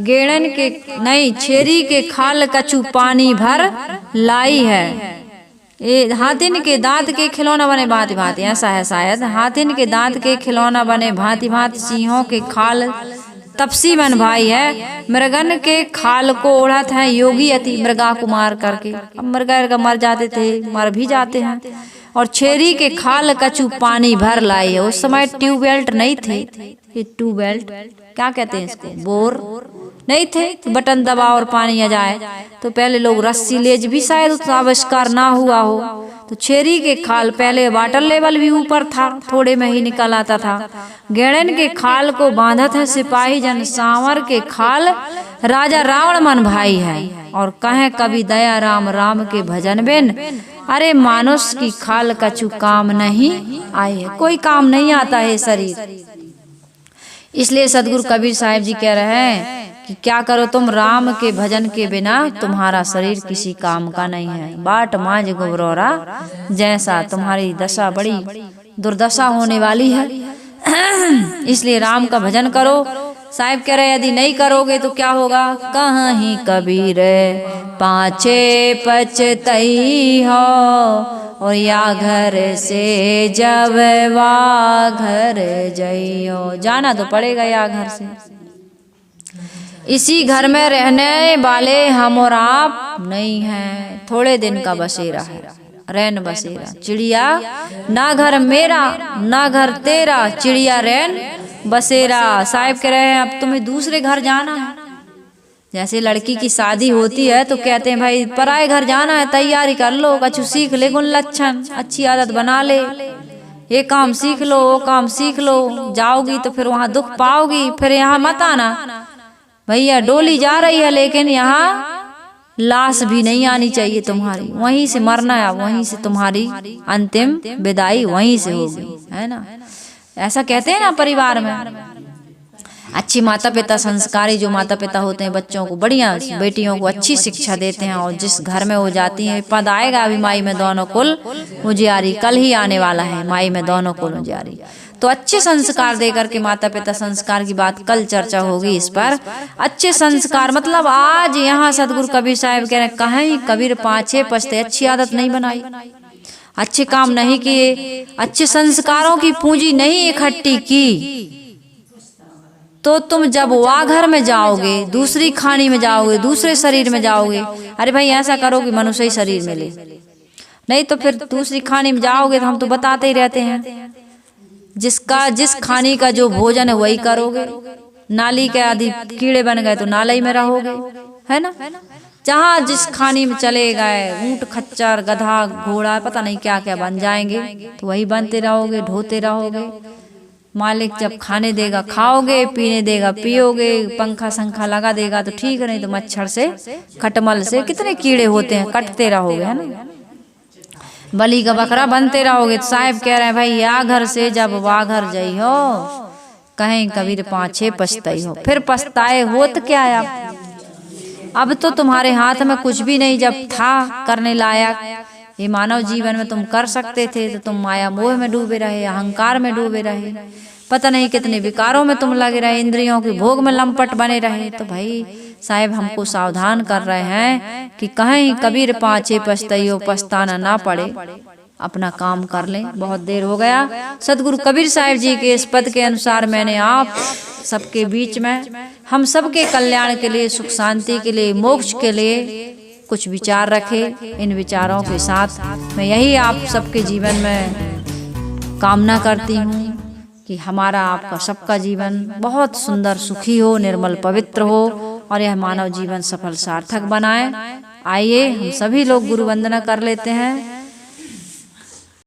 गेड़न के नहीं, छेरी के खाल कछु पानी भर लाई है। ये हाथिन के दांत के खिलौना बने भांति भांति, ऐसा है शायद। हाथिन के दांत के खिलौना बने भांति भांति, सिंहों के खाल तपसी मन भाई है, मृगन के खाल को ओढ़त है योगी अति। मृगा को मार करके, अब मृगा मर जाते थे, मर भी जाते हैं। और छेरी के खाल कछु पानी भर लाई है। उस समय ट्यूबवेल नहीं थे, ये ट्यूबवेल क्या कहते हैं इसको, बोर नहीं थे, बटन दबा और पानी आ जाए। तो पहले लोग रस्सी लेज भी शायद उसका आविष्कार ना हुआ हो। तो छेरी के खाल पहले वाटर लेवल भी ऊपर था, थोड़े में ही निकल आता था। गेड़न के खाल को बांधत है सिपाही जन, सांवर के खाल राजा रावण मन भाई है। और कहे कभी दया राम राम के भजन बिन, अरे मानुष की खाल कछु काम नहीं आए है। कोई काम नहीं आता है शरीर। इसलिए सदगुरु कबीर साहब जी कह रहे हैं कि क्या करो तुम, राम के भजन के बिना तुम्हारा शरीर किसी काम का नहीं है। बाट मांझ गुबरौरा जैसा, तुम्हारी दशा बड़ी दुर्दशा होने वाली है। इसलिए राम का भजन करो। साहब कह रहे यदि नहीं करोगे तो क्या होगा, कहीं कबीर पाछे पछतई हो, और या घर से जब वा घर जइयो। जाना तो पड़ेगा या घर से। इसी घर में रहने वाले हम और आप नहीं हैं, थोड़े दिन का बसेरा है, रैन बसेरा। चिड़िया ना घर मेरा ना घर तेरा, चिड़िया रैन बसेरा। साहब कह रहे हैं अब तुम्हें दूसरे घर जाना है। जैसे लड़की की शादी होती है तो कहते हैं भाई पराए घर जाना है, तैयारी कर लो, कछु सीख ले, गुण लक्षण अच्छी आदत बना ले, ये काम सीख लो वो काम सीख लो। जाओगी तो फिर वहां दुख पाओगी, फिर यहाँ मत आना। भैया डोली जा रही है लेकिन यहाँ लाश भी नहीं आनी चाहिए तुम्हारी, वहीं से मरना है, वहीं से तुम्हारी अंतिम विदाई वहीं से होगी, है ना। ऐसा कहते हैं ना परिवार में। अच्छी माता पिता, संस्कारी जो माता पिता होते हैं बच्चों को, बढ़िया बेटियों को अच्छी शिक्षा देते हैं। और जिस घर में वो जाती हैं, पद आएगा अभी माई में दोनों कुल उजियारी, कल ही आने वाला है माई में दोनों कुल उजियारी। तो अच्छे संस्कार दे करके माता पिता, संस्कार की बात कल चर्चा होगी इस पर। अच्छे संस्कार मतलब आज यहाँ सदगुरु कबीर साहब कह रहे हैं, कहीं कबीर पाछे पछते, अच्छी आदत नहीं बनाई। अच्छे काम नहीं किए, अच्छे संस्कारों की पूंजी नहीं इकट्ठी की, तो तुम जब वाघर में जाओगे, दूसरी खानी में जाओगे, दूसरे शरीर में जाओगे, अरे भाई ऐसा करो कि मनुष्य ही शरीर मिले, नहीं तो फिर दूसरी खानी में जाओगे। तो हम तो बताते ही रहते हैं, जिस खानी का जो भोजन है वही करोगे। नाली के आदि कीड़े बन गए तो नाली में रहोगे, है ना। जहाँ जिस खानी में चले गए, ऊंट खच्चर गधा घोड़ा पता नहीं क्या क्या बन जाएंगे, तो वही बनते रहोगे, ढोते रहोगे। मालिक जब खाने देगा खाओगे, पीने देगा पियोगे, पंखा संखा लगा देगा तो ठीक है, नहीं तो मच्छर से खटमल से कितने कीड़े होते हैं, कटते रहोगे, है ना। बलि का बकरा बनते रहोगे। तो साहब कह रहे हैं भाई या घर से जब वाघर जई हो, कहीं कबीर पाछे पछताई हो। फिर पछताए हो तो क्या अब तो तुम्हारे हाथ में कुछ भी नहीं, जब था करने लायक ये मानव जीवन में तुम कर सकते थे, तो तुम माया मोह में डूबे रहे, अहंकार में डूबे रहे, पता नहीं कितने विकारों में तुम लगे रहे, इंद्रियों के भोग में लंपट बने रहे। तो भाई साहब हमको सावधान कर रहे हैं कि कहीं कबीर पाछे पछताइयो, पछताना ना पड़े, अपना काम कर लें। बहुत देर हो गया। सदगुरु कबीर साहब जी के इस पद के अनुसार मैंने आप सबके बीच में हम सबके कल्याण के लिए, सुख शांति के लिए, मोक्ष के लिए कुछ विचार रखे। इन विचारों के साथ मैं यही आप सबके जीवन में कामना करती हूँ कि हमारा आपका सबका जीवन बहुत सुंदर सुखी हो, निर्मल पवित्र हो और यह मानव जीवन सफल सार्थक बनाए। आइए हम सभी लोग गुरु वंदना कर लेते हैं।